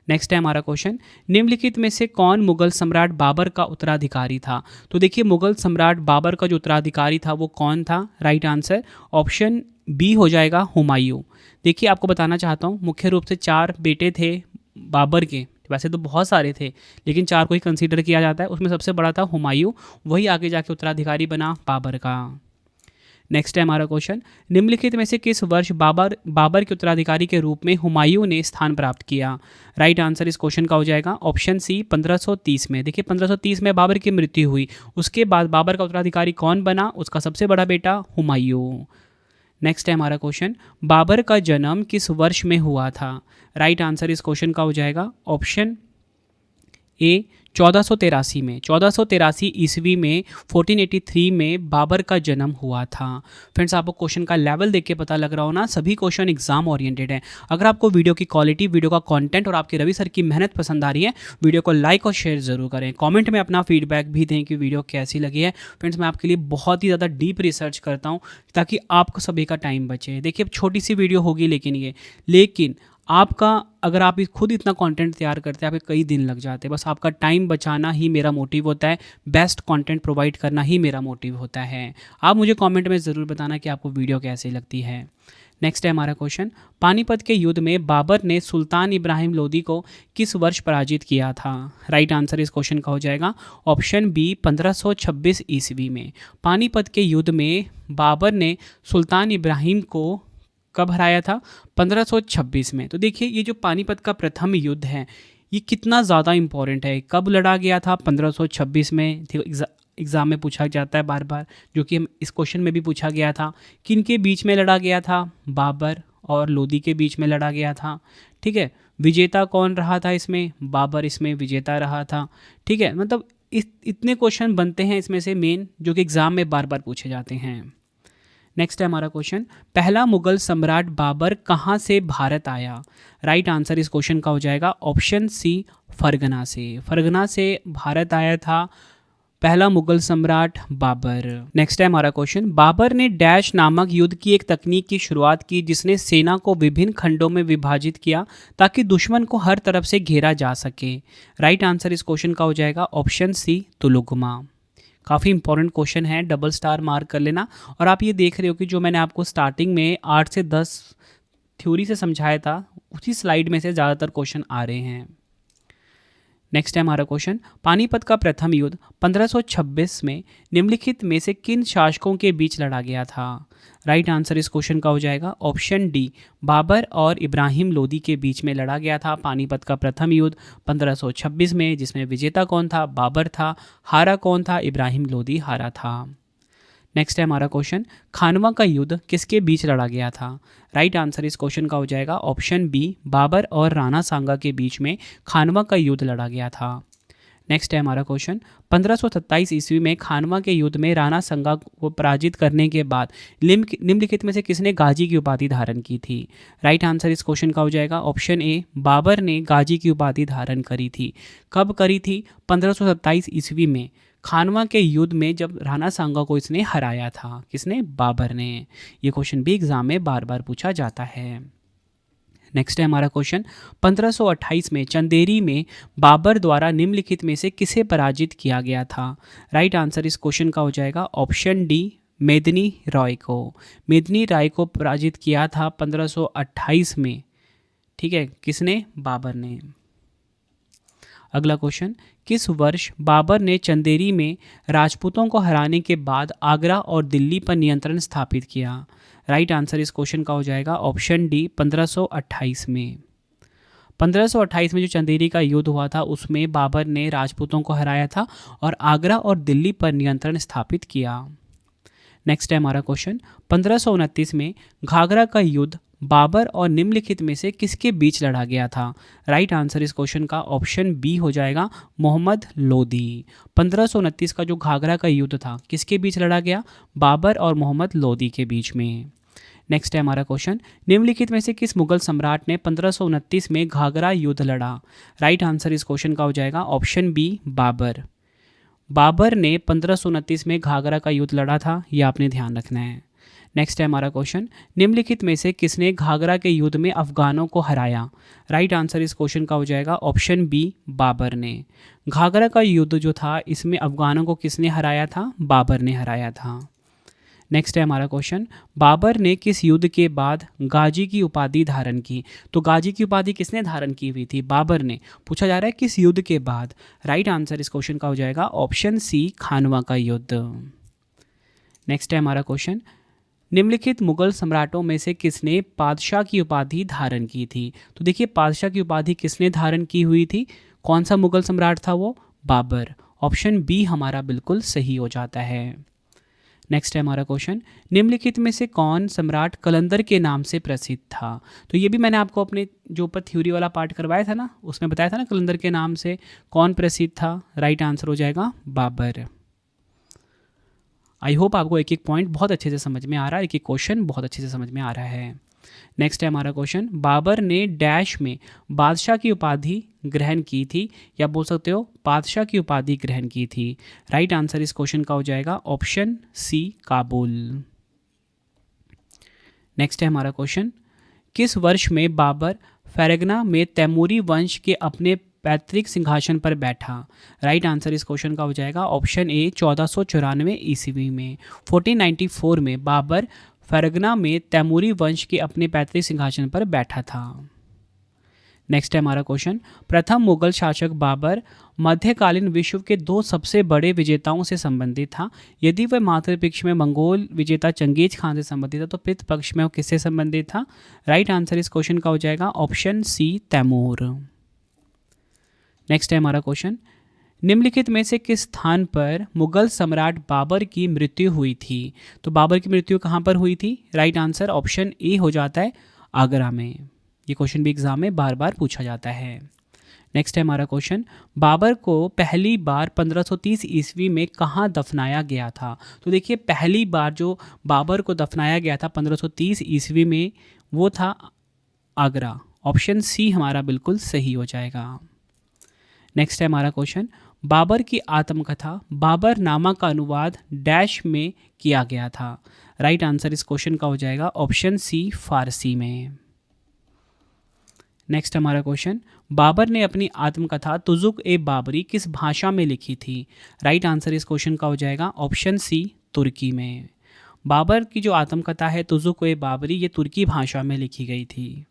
नेक्स्ट है हमारा क्वेश्चन, निम्नलिखित में से कौन मुगल सम्राट बाबर का उत्तराधिकारी था? तो देखिए मुगल सम्राट बाबर का जो उत्तराधिकारी था वो कौन था? राइट आंसर ऑप्शन बी हो जाएगा, हुमायूं। देखिए आपको बताना चाहता हूँ, मुख्य रूप से 4 बेटे थे बाबर के, वैसे तो बहुत सारे थे लेकिन 4 को ही कंसीडर किया जाता है, उसमें सबसे बड़ा था हुमायूं, वही आगे जाके उत्तराधिकारी बना बाबर का। नेक्स्ट है हमारा क्वेश्चन, निम्नलिखित में से किस वर्ष बाबर के उत्तराधिकारी के रूप में हुमायूं ने स्थान प्राप्त किया? राइट आंसर इस क्वेश्चन का हो जाएगा ऑप्शन सी, 1530 में। देखिए 1530 में बाबर की मृत्यु हुई, उसके बाद बाबर का उत्तराधिकारी कौन बना? उसका सबसे बड़ा बेटा हुमायूं। नेक्स्ट है हमारा क्वेश्चन, बाबर का जन्म किस वर्ष में हुआ था? राइट आंसर इस क्वेश्चन का हो जाएगा ऑप्शन ए, 1483 में। 1483 ईस्वी में 1483 में बाबर का जन्म हुआ था। फ्रेंड्स आपको क्वेश्चन का लेवल देख के पता लग रहा हो ना, सभी क्वेश्चन एग्जाम ओरिएंटेड हैं। अगर आपको वीडियो की क्वालिटी, वीडियो का कंटेंट और आपके रवि सर की मेहनत पसंद आ रही है, वीडियो को लाइक और शेयर जरूर करें। कमेंट में अपना फीडबैक भी दें कि वीडियो कैसी लगी है। फ्रेंड्स मैं आपके लिए बहुत ही ज़्यादा डीप रिसर्च करता हूँ ताकि आपको सभी का टाइम बचे। देखिए छोटी सी वीडियो होगी लेकिन आपका, अगर आप खुद इतना कंटेंट तैयार करते हैं, आपके कई दिन लग जाते हैं। बस आपका टाइम बचाना ही मेरा मोटिव होता है, बेस्ट कंटेंट प्रोवाइड करना ही मेरा मोटिव होता है। आप मुझे कमेंट में ज़रूर बताना कि आपको वीडियो कैसी लगती है। नेक्स्ट है हमारा क्वेश्चन, पानीपत के युद्ध में बाबर ने सुल्तान इब्राहिम लोदी को किस वर्ष पराजित किया था? राइट आंसर इस क्वेश्चन का हो जाएगा ऑप्शन बी, 1526 ईस्वी में। पानीपत के युद्ध में बाबर ने सुल्तान इब्राहिम को कब हराया था? 1526 में। तो देखिए ये जो पानीपत का प्रथम युद्ध है ये कितना ज़्यादा इंपॉर्टेंट है। कब लड़ा गया था? 1526 में। एग्ज़ाम में पूछा जाता है बार बार, जो कि हम इस क्वेश्चन में भी पूछा गया था। किनके बीच में लड़ा गया था? बाबर और लोदी के बीच में लड़ा गया था, ठीक है। विजेता कौन रहा था इसमें? बाबर इसमें विजेता रहा था, ठीक है। मतलब इतने क्वेश्चन बनते हैं इसमें से मेन, जो कि एग्ज़ाम में बार बार पूछे जाते हैं। नेक्स्ट है हमारा क्वेश्चन, पहला मुगल सम्राट बाबर कहाँ से भारत आया? राइट आंसर इस क्वेश्चन का हो जाएगा ऑप्शन सी, फरगना से। फरगना से भारत आया था पहला मुगल सम्राट बाबर। नेक्स्ट है हमारा क्वेश्चन, बाबर ने डैश नामक युद्ध की एक तकनीक की शुरुआत की जिसने सेना को विभिन्न खंडों में विभाजित किया ताकि दुश्मन को हर तरफ से घेरा जा सके। राइट आंसर इस क्वेश्चन का हो जाएगा ऑप्शन सी, तुलुगमा। काफ़ी इंपॉर्टेंट क्वेश्चन है, डबल स्टार मार्क कर लेना। और आप ये देख रहे हो कि जो मैंने आपको स्टार्टिंग में 8 से 10 थ्योरी से समझाया था उसी स्लाइड में से ज़्यादातर क्वेश्चन आ रहे हैं। नेक्स्ट है हमारा क्वेश्चन, पानीपत का प्रथम युद्ध 1526 में निम्नलिखित में से किन शासकों के बीच लड़ा गया था? राइट आंसर इस क्वेश्चन का हो जाएगा ऑप्शन डी, बाबर और इब्राहिम लोदी के बीच में लड़ा गया था पानीपत का प्रथम युद्ध 1526 में, जिसमें विजेता कौन था? बाबर था। हारा कौन था? इब्राहिम लोदी हारा था। नेक्स्ट है हमारा क्वेश्चन, खानवा का युद्ध किसके बीच लड़ा गया था? राइट आंसर इस क्वेश्चन का हो जाएगा ऑप्शन बी, बाबर और राणा सांगा के बीच में खानवा का युद्ध लड़ा गया था। नेक्स्ट है हमारा क्वेश्चन, 1527 ईस्वी में खानवा के युद्ध में राणा सांगा को पराजित करने के बाद निम्नलिखित में से किसने गाजी की उपाधि धारण की थी? राइट आंसर इस क्वेश्चन का हो जाएगा ऑप्शन ए, बाबर ने गाजी की उपाधि धारण करी थी। कब करी थी? 1527 ईस्वी में खानवा के युद्ध में, जब राणा सांगा को इसने हराया था। किसने? बाबर ने। ये क्वेश्चन भी एग्जाम में बार बार पूछा जाता है। नेक्स्ट है हमारा क्वेश्चन, 1528 में चंदेरी में बाबर द्वारा निम्नलिखित में से किसे पराजित किया गया था? राइट आंसर इस क्वेश्चन का हो जाएगा ऑप्शन डी, मेदिनी राय को। मेदिनी राय को पराजित किया था 1528 में। ठीक है, किसने? बाबर ने। अगला क्वेश्चन, किस वर्ष बाबर ने चंदेरी में राजपूतों को हराने के बाद आगरा और दिल्ली पर नियंत्रण स्थापित किया? राइट आंसर इस क्वेश्चन का हो जाएगा ऑप्शन डी, 1528 में। 1528 में जो चंदेरी का युद्ध हुआ था उसमें बाबर ने राजपूतों को हराया था और आगरा और दिल्ली पर नियंत्रण स्थापित किया। नेक्स्ट है हमारा क्वेश्चन, 1529 में घाघरा का युद्ध बाबर और निम्नलिखित में से किसके बीच लड़ा गया था? राइट आंसर इस क्वेश्चन का ऑप्शन बी हो जाएगा, मोहम्मद लोदी। 1529 का जो घाघरा का युद्ध था किसके बीच लड़ा गया? बाबर और मोहम्मद लोदी के बीच में। नेक्स्ट है हमारा क्वेश्चन, निम्नलिखित में से किस मुगल सम्राट ने 1529 में घाघरा युद्ध लड़ा? राइट आंसर इस क्वेश्चन का हो जाएगा ऑप्शन बी, बाबर। बाबर ने 1529 में घाघरा का युद्ध लड़ा था, ये आपने ध्यान रखना है। नेक्स्ट है हमारा क्वेश्चन, निम्नलिखित में से किसने घाघरा के युद्ध में अफगानों को हराया? राइट आंसर इस क्वेश्चन का हो जाएगा ऑप्शन बी, बाबर ने। घाघरा का युद्ध जो था इसमें अफगानों को किसने हराया था? बाबर ने हराया था। नेक्स्ट है हमारा क्वेश्चन, बाबर ने किस युद्ध के बाद गाजी की उपाधि धारण की? तो गाजी की उपाधि किसने धारण की हुई थी? बाबर ने। पूछा जा रहा है किस युद्ध के बाद? राइट आंसर इस क्वेश्चन का हो जाएगा ऑप्शन सी, खानवा का युद्ध। नेक्स्ट है हमारा क्वेश्चन, निम्नलिखित मुगल सम्राटों में से किसने पादशाह की उपाधि धारण की थी? तो देखिए पादशाह की उपाधि किसने धारण की हुई थी? कौन सा मुगल सम्राट था वो? बाबर। ऑप्शन बी हमारा बिल्कुल सही हो जाता है। नेक्स्ट है हमारा क्वेश्चन, निम्नलिखित में से कौन सम्राट कलंदर के नाम से प्रसिद्ध था? तो ये भी मैंने आपको अपने जो ऊपर थ्योरी वाला पार्ट करवाया था ना, उसमें बताया था ना कलंदर के नाम से कौन प्रसिद्ध था। राइट आंसर हो जाएगा बाबर। आई होप आपको एक एक पॉइंट बहुत अच्छे से समझ में आ रहा है, एक एक क्वेश्चन बहुत अच्छे से समझ में आ रहा है। नेक्स्ट है हमारा क्वेश्चन, बाबर ने डैश में बादशाह की उपाधि ग्रहण की थी, या बोल सकते हो बादशाह की उपाधि ग्रहण की थी। राइट आंसर इस क्वेश्चन का हो जाएगा ऑप्शन सी, काबुल। नेक्स्ट है हमारा क्वेश्चन, किस वर्ष में बाबर फैरगना में तैमूरी वंश के अपने पैतृक सिंहासन पर बैठा? राइट आंसर इस क्वेश्चन का हो जाएगा ऑप्शन ए, 1494 ईस्वी में। 1494 में बाबर फरगना में तैमूरी वंश के अपने पैतृक सिंहासन पर बैठा था। नेक्स्ट है हमारा क्वेश्चन, प्रथम मुगल शासक बाबर मध्यकालीन विश्व के दो सबसे बड़े विजेताओं से संबंधित था। यदि वह मातृपक्ष में मंगोल विजेता चंगेज खान से संबंधित था तो पितृपक्ष में वो किससे संबंधित था? राइट आंसर इस क्वेश्चन का हो जाएगा ऑप्शन सी, तैमूर। नेक्स्ट है हमारा क्वेश्चन, निम्नलिखित में से किस स्थान पर मुगल सम्राट बाबर की मृत्यु हुई थी? तो बाबर की मृत्यु कहाँ पर हुई थी? राइट आंसर ऑप्शन ए हो जाता है, आगरा में। ये क्वेश्चन भी एग्जाम में बार बार पूछा जाता है। नेक्स्ट है हमारा क्वेश्चन, बाबर को पहली बार 1530 ईस्वी में कहाँ दफनाया गया था? तो देखिए पहली बार जो बाबर को दफनाया गया था 1530 ईस्वी में वो था आगरा। ऑप्शन सी हमारा बिल्कुल सही हो जाएगा। नेक्स्ट है हमारा क्वेश्चन, बाबर की आत्मकथा बाबरनामा का अनुवाद डैश में किया गया था। राइट आंसर इस क्वेश्चन का हो जाएगा ऑप्शन सी, फारसी में। नेक्स्ट हमारा क्वेश्चन, बाबर ने अपनी आत्मकथा तुजुक ए बाबरी किस भाषा में लिखी थी? राइट आंसर इस क्वेश्चन का हो जाएगा ऑप्शन सी, तुर्की में। बाबर की जो आत्मकथा है तुजुक ए बाबरी ये तुर्की भाषा में लिखी गई थी।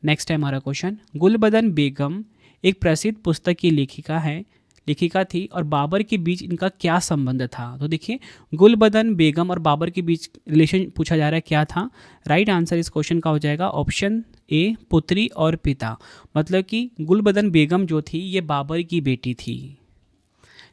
नेक्स्ट है हमारा क्वेश्चन, गुलबदन बेगम एक प्रसिद्ध पुस्तक की लेखिका थी और बाबर के बीच इनका क्या संबंध था? तो देखिए, गुलबदन बेगम और बाबर के बीच रिलेशन पूछा जा रहा है, क्या था? राइट आंसर इस क्वेश्चन का हो जाएगा ऑप्शन ए, पुत्री और पिता। मतलब कि गुलबदन बेगम जो थी ये बाबर की बेटी थी।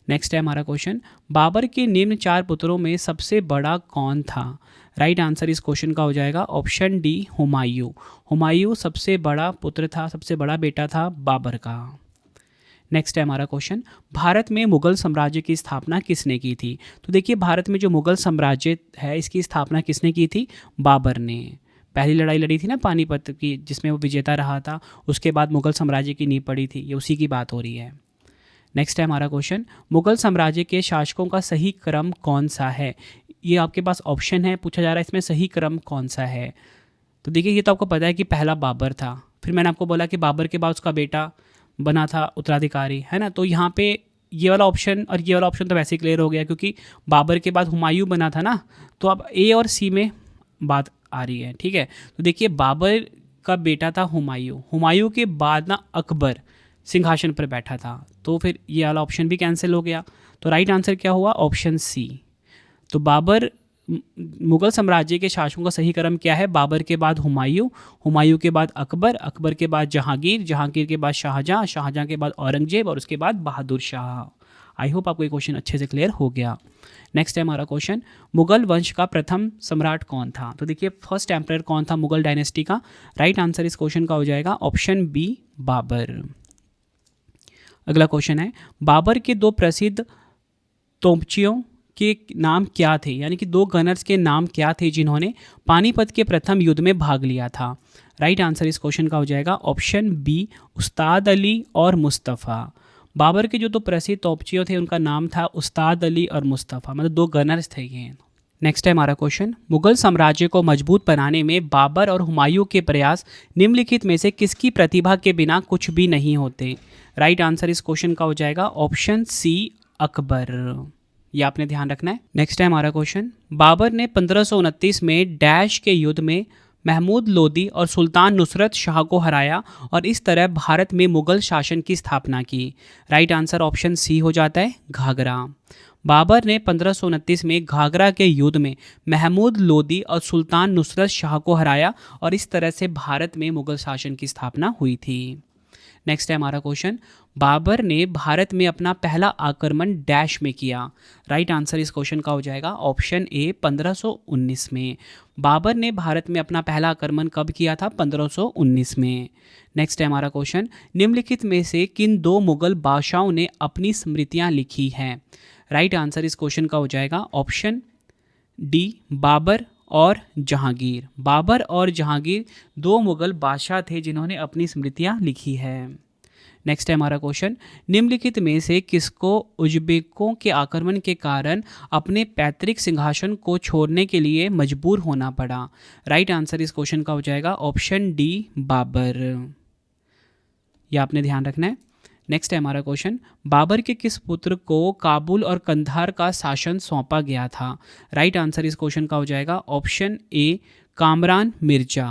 नेक्स्ट है हमारा क्वेश्चन, बाबर के निम्न 4 पुत्रों में सबसे बड़ा कौन था? राइट आंसर इस क्वेश्चन का हो जाएगा ऑप्शन डी, हुमायूं। हुमायूं सबसे बड़ा पुत्र था, सबसे बड़ा बेटा था बाबर का। नेक्स्ट है हमारा क्वेश्चन, भारत में मुगल साम्राज्य की स्थापना किसने की थी? तो देखिए, भारत में जो मुगल साम्राज्य है इसकी स्थापना किसने की थी? बाबर ने। पहली लड़ाई लड़ी थी ना पानीपत की, जिसमें वो विजेता रहा था, उसके बाद मुगल साम्राज्य की नींव पड़ी थी, ये उसी की बात हो रही है। नेक्स्ट है हमारा क्वेश्चन, मुगल साम्राज्य के शासकों का सही क्रम कौन सा है? ये आपके पास ऑप्शन है, पूछा जा रहा है इसमें सही क्रम कौन सा है। तो देखिए, ये तो आपको पता है कि पहला बाबर था, फिर मैंने आपको बोला कि बाबर के बाद उसका बेटा बना था उत्तराधिकारी, है ना। तो यहाँ पे ये वाला ऑप्शन और ये वाला ऑप्शन तो वैसे ही क्लियर हो गया, क्योंकि बाबर के बाद हुमायूं बना था ना। तो अब ए और सी में बात आ रही है, ठीक है। तो देखिए, बाबर का बेटा था हुमायूं, हुमायूं के बाद ना अकबर सिंहासन पर बैठा था, तो फिर ये वाला ऑप्शन भी कैंसिल हो गया। तो राइट आंसर क्या हुआ? Option C. तो बाबर मुगल साम्राज्य के शासकों का सही क्रम क्या है? बाबर के बाद हुमायूं, हुमायूं के बाद अकबर, अकबर के बाद जहांगीर, जहांगीर के बाद शाहजहां, शाहजहां के बाद औरंगजेब और उसके बाद बहादुर शाह। आई होप आपको ये क्वेश्चन अच्छे से क्लियर हो गया। नेक्स्ट है हमारा क्वेश्चन, मुगल वंश का प्रथम सम्राट कौन था? तो देखिए, फर्स्ट एम्परर कौन था मुगल डायनेस्टी का? राइट आंसर इस क्वेश्चन का हो जाएगा ऑप्शन बी, बाबर। अगला क्वेश्चन है, बाबर के 2 प्रसिद्ध तोपचियों के नाम क्या थे? यानी कि 2 गनर्स के नाम क्या थे जिन्होंने पानीपत के प्रथम युद्ध में भाग लिया था? राइट आंसर इस क्वेश्चन का हो जाएगा ऑप्शन बी, उस्ताद अली और मुस्तफ़ा। बाबर के जो 2 प्रसिद्ध तोपचियों थे उनका नाम था उस्ताद अली और मुस्तफ़ा, मतलब 2 गनर्स थे ये। नेक्स्ट है हमारा क्वेश्चन, मुगल साम्राज्य को मजबूत बनाने में बाबर और हुमायूं के प्रयास निम्नलिखित में से किसकी प्रतिभा के बिना कुछ भी नहीं होते? राइट आंसर इस क्वेश्चन का हो जाएगा ऑप्शन सी, अकबर। ये आपने ध्यान रखना है। नेक्स्ट है हमारा क्वेश्चन, बाबर ने 1529 में डैश के युद्ध में महमूद लोदी और सुल्तान नुसरत शाह को हराया और इस तरह भारत में मुगल शासन की स्थापना की। राइट आंसर ऑप्शन सी हो जाता है, घाघरा। बाबर ने 1529 में घाघरा के युद्ध में महमूद लोदी और सुल्तान नुसरत शाह को हराया और इस तरह से भारत में मुगल शासन की स्थापना हुई थी। नेक्स्ट है हमारा क्वेश्चन, बाबर ने भारत में अपना पहला आक्रमण डैश में किया? राइट आंसर इस क्वेश्चन का हो जाएगा ऑप्शन ए, 1519 में। बाबर ने भारत में अपना पहला आक्रमण कब किया था? 1519 में। नेक्स्ट है हमारा क्वेश्चन, निम्नलिखित में से किन 2 मुगल बादशाहों ने अपनी स्मृतियां लिखी हैं? राइट आंसर इस क्वेश्चन का हो जाएगा ऑप्शन डी, बाबर और जहांगीर। बाबर और जहांगीर 2 मुगल बादशाह थे जिन्होंने अपनी स्मृतियां लिखी है। नेक्स्ट है हमारा क्वेश्चन, निम्नलिखित में से किसको उज्बेकों के आक्रमण के कारण अपने पैतृक सिंहासन को छोड़ने के लिए मजबूर होना पड़ा? राइट आंसर इस क्वेश्चन का हो जाएगा ऑप्शन डी, बाबर। यह आपने ध्यान रखना है। नेक्स्ट है हमारा क्वेश्चन, बाबर के किस पुत्र को काबुल और कंधार का शासन सौंपा गया था? राइट आंसर इस क्वेश्चन का हो जाएगा ऑप्शन ए, कामरान मिर्जा।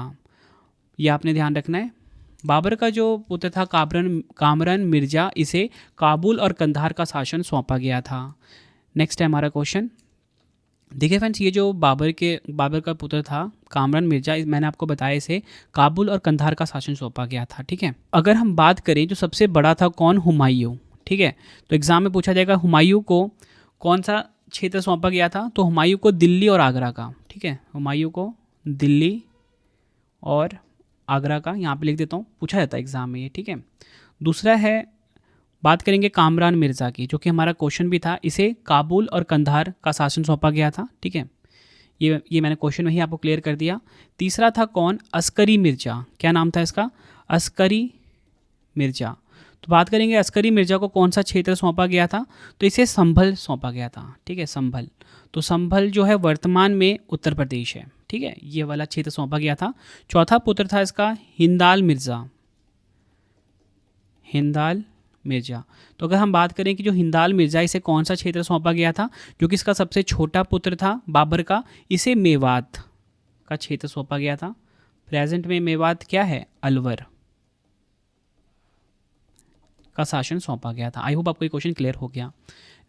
यह आपने ध्यान रखना है। बाबर का जो पुत्र था कामरान मिर्जा, इसे काबुल और कंधार का शासन सौंपा गया था। नेक्स्ट है हमारा क्वेश्चन, देखिए फ्रेंड्स, ये जो बाबर का पुत्र था कामरान मिर्जा, मैंने आपको बताया इसे काबुल और कंधार का शासन सौंपा गया था, ठीक है। अगर हम बात करें जो सबसे बड़ा था कौन? हुमायूं, ठीक है। तो एग्जाम में पूछा जाएगा हुमायूं को कौन सा क्षेत्र सौंपा गया था? तो हुमायूं को दिल्ली और आगरा का, ठीक है। हुमायूं को दिल्ली और आगरा का, यहाँ पे लिख देता हूँ, पूछा जाता है एग्जाम में ये, ठीक है। दूसरा है, बात करेंगे कामरान मिर्ज़ा की, जो कि हमारा क्वेश्चन भी था, इसे काबुल और कंधार का शासन सौंपा गया था, ठीक है। ये मैंने क्वेश्चन में ही आपको क्लियर कर दिया। तीसरा था कौन? अस्करी मिर्ज़ा। क्या नाम था इसका? अस्करी मिर्ज़ा। तो बात करेंगे अस्करी मिर्ज़ा को कौन सा क्षेत्र सौंपा गया था? तो इसे संभल सौंपा गया था, ठीक है, संभल। तो संभल जो है वर्तमान में उत्तर प्रदेश है, ठीक है, ये वाला क्षेत्र सौंपा गया था। चौथा पुत्र था इसका हिंदाल मिर्ज़ा, हिंदाल मिर्जा। तो अगर हम बात करें कि जो हिंदाल मिर्जा, इसे कौन सा क्षेत्र सौंपा गया था? जो कि इसका सबसे छोटा पुत्र था बाबर का, इसे मेवात का क्षेत्र सौंपा गया था। प्रेजेंट में मेवात क्या है? अलवर। का शासन सौंपा गया था। आई होप आपको ये क्वेश्चन क्लियर हो गया।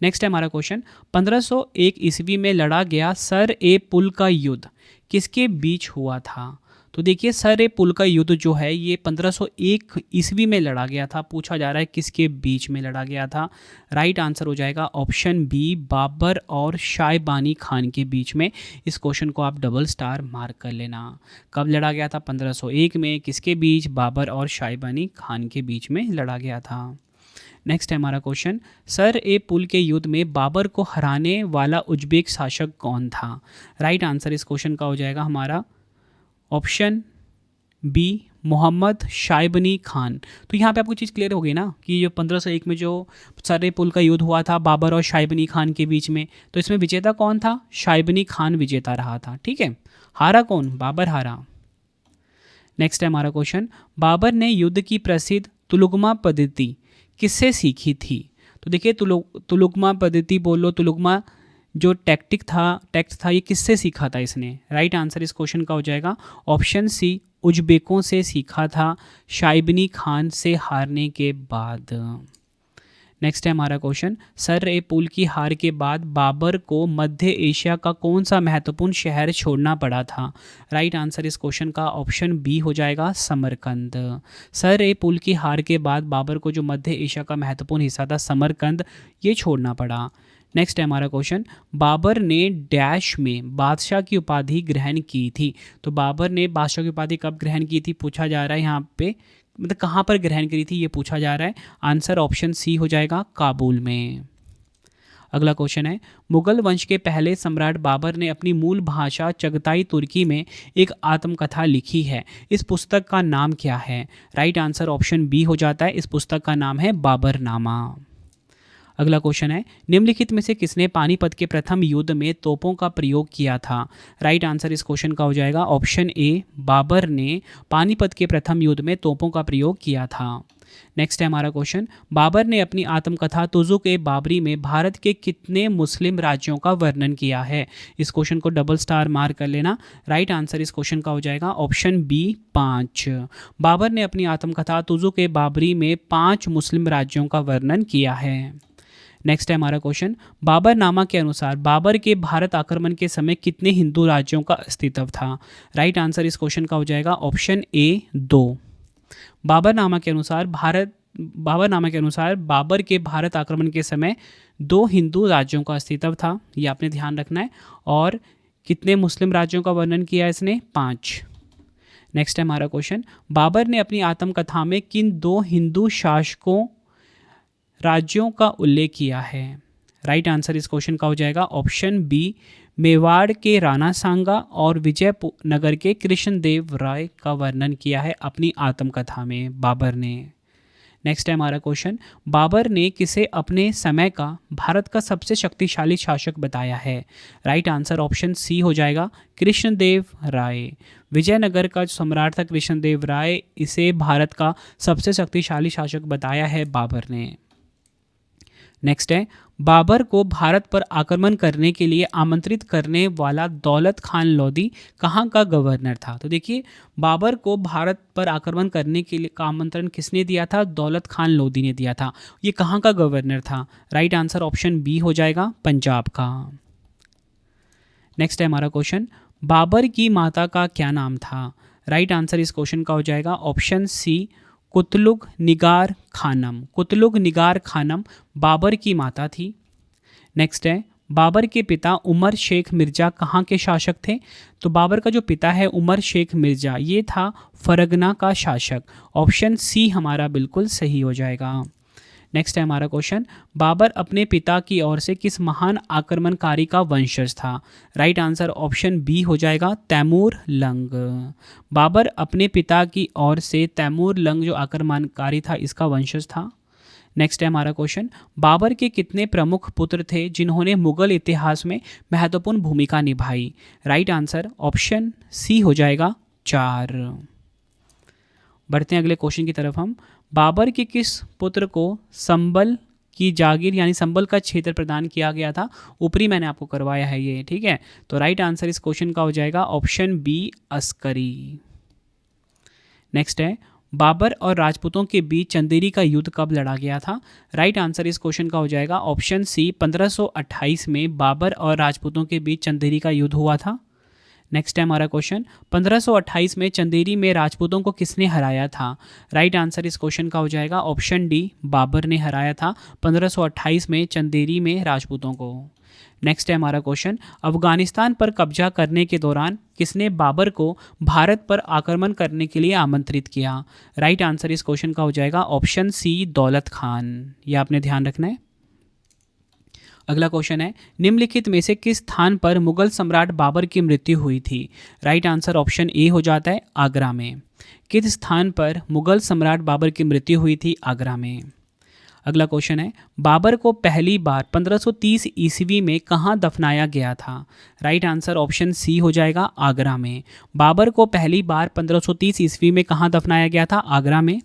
नेक्स्ट है हमारा क्वेश्चन, 1501 ईस्वी में लड़ा गया सर ए पुल का युद्ध किसके बीच हुआ था? तो देखिए सर ए पुल का युद्ध जो है ये 1501 ईस्वी में लड़ा गया था। पूछा जा रहा है किसके बीच में लड़ा गया था? राइट आंसर हो जाएगा ऑप्शन बी, बाबर और शायबानी खान के बीच में। इस क्वेश्चन को आप डबल स्टार मार्क कर लेना। कब लड़ा गया था? 1501 में। किसके बीच? बाबर और शायबानी खान के बीच में लड़ा गया था। नेक्स्ट है हमारा क्वेश्चन, सर ए पुल के युद्ध में बाबर को हराने वाला उज्बेक शासक कौन था? राइट आंसर इस क्वेश्चन का हो जाएगा हमारा ऑप्शन बी, मोहम्मद शायबनी खान। तो यहाँ पे आपको चीज़ क्लियर हो गई ना कि जो 1501 में जो सर ए पुल का युद्ध हुआ था बाबर और शायबनी खान के बीच में, तो इसमें विजेता कौन था? शायबनी खान विजेता रहा था। ठीक है, हारा कौन? बाबर हारा। नेक्स्ट है हमारा क्वेश्चन, बाबर ने युद्ध की प्रसिद्ध तुलुगमा पद्धति किससे सीखी थी? तो देखिए तुलुगमा पद्धति बोलो, तुलुगमा जो टैक्ट था ये किससे सीखा था इसने? राइट आंसर इस क्वेश्चन का हो जाएगा ऑप्शन सी, उज्बेकों से सीखा था शायबनी खान से हारने के बाद। नेक्स्ट है हमारा क्वेश्चन, सर ए पुल की हार के बाद बाबर को मध्य एशिया का कौन सा महत्वपूर्ण शहर छोड़ना पड़ा था? राइट आंसर इस क्वेश्चन का ऑप्शन बी हो जाएगा समरकंद। सर ए पुल की हार के बाद बाबर को जो मध्य एशिया का महत्वपूर्ण हिस्सा था समरकंद, ये छोड़ना पड़ा। नेक्स्ट है हमारा क्वेश्चन, बाबर ने डैश में बादशाह की उपाधि ग्रहण की थी। तो बाबर ने बादशाह की उपाधि कब ग्रहण की थी पूछा जा रहा है यहाँ पे, मतलब कहाँ पर ग्रहण करी थी ये पूछा जा रहा है। आंसर ऑप्शन सी हो जाएगा काबुल में। अगला क्वेश्चन है, मुगल वंश के पहले सम्राट बाबर ने अपनी मूल भाषा चगताई तुर्की में एक आत्मकथा लिखी है। इस पुस्तक का नाम क्या है? राइट आंसर ऑप्शन बी हो जाता है, इस पुस्तक का नाम है बाबरनामा। अगला क्वेश्चन है, निम्नलिखित में से किसने पानीपत के प्रथम युद्ध में तोपों का प्रयोग किया था? राइट आंसर इस क्वेश्चन का हो जाएगा ऑप्शन ए, बाबर ने पानीपत के प्रथम युद्ध में तोपों का प्रयोग किया था। नेक्स्ट है हमारा क्वेश्चन, बाबर ने अपनी आत्मकथा तुज़ुक-ए-बाबरी में भारत के कितने मुस्लिम राज्यों का वर्णन किया है? इस क्वेश्चन को डबल स्टार मार्क कर लेना। राइट आंसर इस क्वेश्चन का हो जाएगा ऑप्शन बी, 5। बाबर ने अपनी आत्मकथा तुज़ुक-ए-बाबरी में 5 मुस्लिम राज्यों का वर्णन किया है। नेक्स्ट है हमारा क्वेश्चन, बाबरनामा के अनुसार बाबर के भारत आक्रमण के समय कितने हिंदू राज्यों का अस्तित्व था? राइट आंसर इस क्वेश्चन का हो जाएगा ऑप्शन ए, 2। बाबरनामा के अनुसार बाबर के भारत आक्रमण के समय 2 हिंदू राज्यों का अस्तित्व था, ये आपने ध्यान रखना है। और कितने मुस्लिम राज्यों का वर्णन किया इसने? 5। नेक्स्ट है हमारा क्वेश्चन, बाबर ने अपनी आत्मकथा में किन 2 हिंदू शासकों राज्यों का उल्लेख किया है? राइट आंसर इस क्वेश्चन का हो जाएगा ऑप्शन बी, मेवाड़ के राणा सांगा और विजयनगर के कृष्णदेव राय का वर्णन किया है अपनी आत्मकथा में बाबर ने। नेक्स्ट है हमारा क्वेश्चन, बाबर ने किसे अपने समय का भारत का सबसे शक्तिशाली शासक बताया है? राइट आंसर ऑप्शन सी हो जाएगा, कृष्णदेव राय। विजयनगर का जो सम्राट था कृष्णदेव राय, इसे भारत का सबसे शक्तिशाली शासक बताया है बाबर ने। नेक्स्ट है, बाबर को भारत पर आक्रमण करने के लिए आमंत्रित करने वाला दौलत खान लोदी कहाँ का गवर्नर था? तो देखिए बाबर को भारत पर आक्रमण करने के लिए का आमंत्रण किसने दिया था? दौलत खान लोदी ने दिया था। ये कहाँ का गवर्नर था? राइट आंसर ऑप्शन बी हो जाएगा, पंजाब का। नेक्स्ट है हमारा क्वेश्चन, बाबर की माता का क्या नाम था? राइट आंसर इस क्वेश्चन का हो जाएगा ऑप्शन सी, कुतलुग निगार खानम। कुतलुग निगार खानम बाबर की माता थी। नेक्स्ट है, बाबर के पिता उमर शेख मिर्ज़ा कहाँ के शासक थे? तो बाबर का जो पिता है उमर शेख मिर्ज़ा, ये था फरगना का शासक। ऑप्शन सी हमारा बिल्कुल सही हो जाएगा। नेक्स्ट है हमारा क्वेश्चन, बाबर अपने पिता की ओर से किस महान आक्रमणकारी का वंशज था? राइट आंसर ऑप्शन बी हो जाएगा, तैमूर लंग। बाबर अपने पिता की ओर से तैमूर लंग जो आक्रमणकारी था इसका वंशज था। नेक्स्ट है हमारा क्वेश्चन, बाबर के कितने प्रमुख पुत्र थे जिन्होंने मुगल इतिहास में महत्वपूर्ण भूमिका निभाई? राइट आंसर ऑप्शन सी हो जाएगा, 4। बढ़ते हैं अगले क्वेश्चन की तरफ हम। बाबर के किस पुत्र को संबल की जागीर यानी संबल का क्षेत्र प्रदान किया गया था? ऊपरी मैंने आपको करवाया है ये, ठीक है। तो राइट आंसर इस क्वेश्चन का हो जाएगा ऑप्शन बी, अस्करी। नेक्स्ट है, बाबर और राजपूतों के बीच चंदेरी का युद्ध कब लड़ा गया था? राइट आंसर इस क्वेश्चन का हो जाएगा ऑप्शन सी, 1528 में बाबर और राजपूतों के बीच चंदेरी का युद्ध हुआ था। नेक्स्ट है हमारा क्वेश्चन, 1528 में चंदेरी में राजपूतों को किसने हराया था? राइट आंसर इस क्वेश्चन का हो जाएगा ऑप्शन डी, बाबर ने हराया था 1528 में चंदेरी में राजपूतों को। नेक्स्ट है हमारा क्वेश्चन, अफगानिस्तान पर कब्जा करने के दौरान किसने बाबर को भारत पर आक्रमण करने के लिए आमंत्रित किया? राइट आंसर इस क्वेश्चन का हो जाएगा ऑप्शन सी, दौलत खान। यह आपने ध्यान रखना है। अगला क्वेश्चन है, निम्नलिखित में से किस स्थान पर मुगल सम्राट बाबर की मृत्यु हुई थी? राइट आंसर ऑप्शन ए हो जाता है आगरा में। किस स्थान पर मुगल सम्राट बाबर की मृत्यु हुई थी? आगरा में। अगला क्वेश्चन है, बाबर को पहली बार 1530 ईस्वी में कहाँ दफनाया गया था? राइट आंसर ऑप्शन सी हो जाएगा आगरा में। बाबर को पहली बार 1530 ईस्वी में कहाँ दफनाया गया था? आगरा में।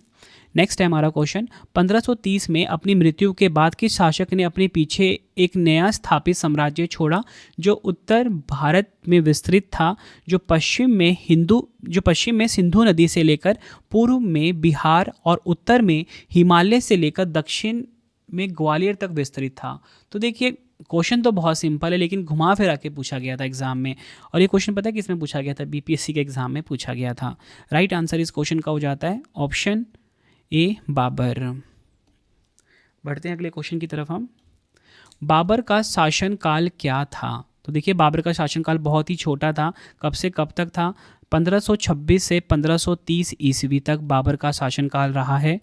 नेक्स्ट है हमारा क्वेश्चन, 1530 में अपनी मृत्यु के बाद किस शासक ने अपने पीछे एक नया स्थापित साम्राज्य छोड़ा जो उत्तर भारत में विस्तृत था, जो पश्चिम में सिंधु नदी से लेकर पूर्व में बिहार और उत्तर में हिमालय से लेकर दक्षिण में ग्वालियर तक विस्तृत था? तो देखिए क्वेश्चन तो बहुत सिंपल है, लेकिन घुमा फिरा के पूछा गया था एग्जाम में। और ये क्वेश्चन पता है किसमें पूछा गया था? बीपीएससी के एग्जाम में पूछा गया था। राइट आंसर इस क्वेश्चन का हो जाता है ऑप्शन ए, बाबर। बढ़ते हैं अगले क्वेश्चन की तरफ हम। बाबर का शासनकाल क्या था? तो देखिए बाबर का शासनकाल बहुत ही छोटा था। कब से कब तक था? 1526 से 1530 ईस्वी तक बाबर का शासनकाल रहा है।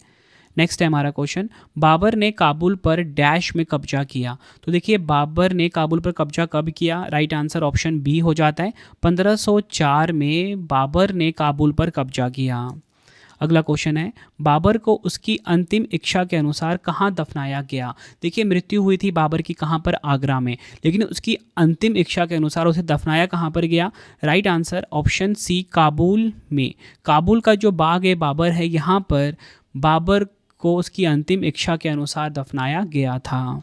नेक्स्ट है हमारा क्वेश्चन, बाबर ने काबुल पर डैश में कब्जा किया। तो देखिए बाबर ने काबुल पर कब्जा कब किया? राइट आंसर ऑप्शन बी हो जाता है 1504 में बाबर ने काबुल पर कब्जा किया। अगला क्वेश्चन है, बाबर को उसकी अंतिम इच्छा के अनुसार कहाँ दफनाया गया? देखिए मृत्यु हुई थी बाबर की कहाँ पर? आगरा में। लेकिन उसकी अंतिम इच्छा के अनुसार उसे दफनाया कहाँ पर गया? Right answer option C, Kabul में। काबुल का जो बाग है बाबर है, यहाँ पर बाबर को उसकी अंतिम इच्छा के अनुसार दफनाया गया था।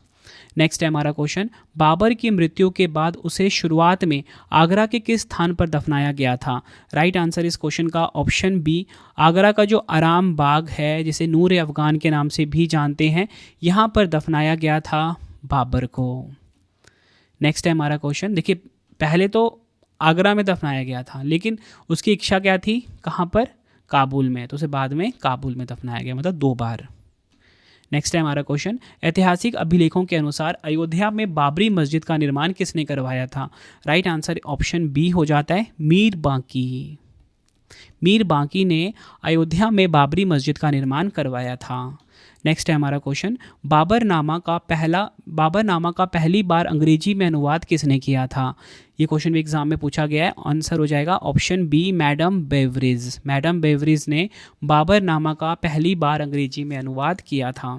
नेक्स्ट है हमारा क्वेश्चन, बाबर की मृत्यु के बाद उसे शुरुआत में आगरा के किस स्थान पर दफनाया गया था? राइट आंसर इस क्वेश्चन का ऑप्शन बी, आगरा का जो आराम बाग है, जिसे नूर अफगान के नाम से भी जानते हैं, यहाँ पर दफनाया गया था बाबर को। नेक्स्ट है हमारा क्वेश्चन, देखिए पहले तो आगरा में दफनाया गया था, लेकिन उसकी इच्छा क्या थी? कहाँ पर? काबुल में। तो उसे बाद में काबुल में दफनाया गया, मतलब 2 बार। नेक्स्ट है हमारा क्वेश्चन, ऐतिहासिक अभिलेखों के अनुसार अयोध्या में बाबरी मस्जिद का निर्माण किसने करवाया था? राइट आंसर ऑप्शन बी हो जाता है मीर बांकी। मीर बांकी ने अयोध्या में बाबरी मस्जिद का निर्माण करवाया था। नेक्स्ट है हमारा क्वेश्चन, बाबरनामा का पहली बार अंग्रेजी में अनुवाद किसने किया था? ये क्वेश्चन भी एग्जाम में पूछा गया है। आंसर हो जाएगा option B, madam Beveridge. Madam Beveridge ने बाबरनामा का पहली बार अंग्रेजी में अनुवाद किया था।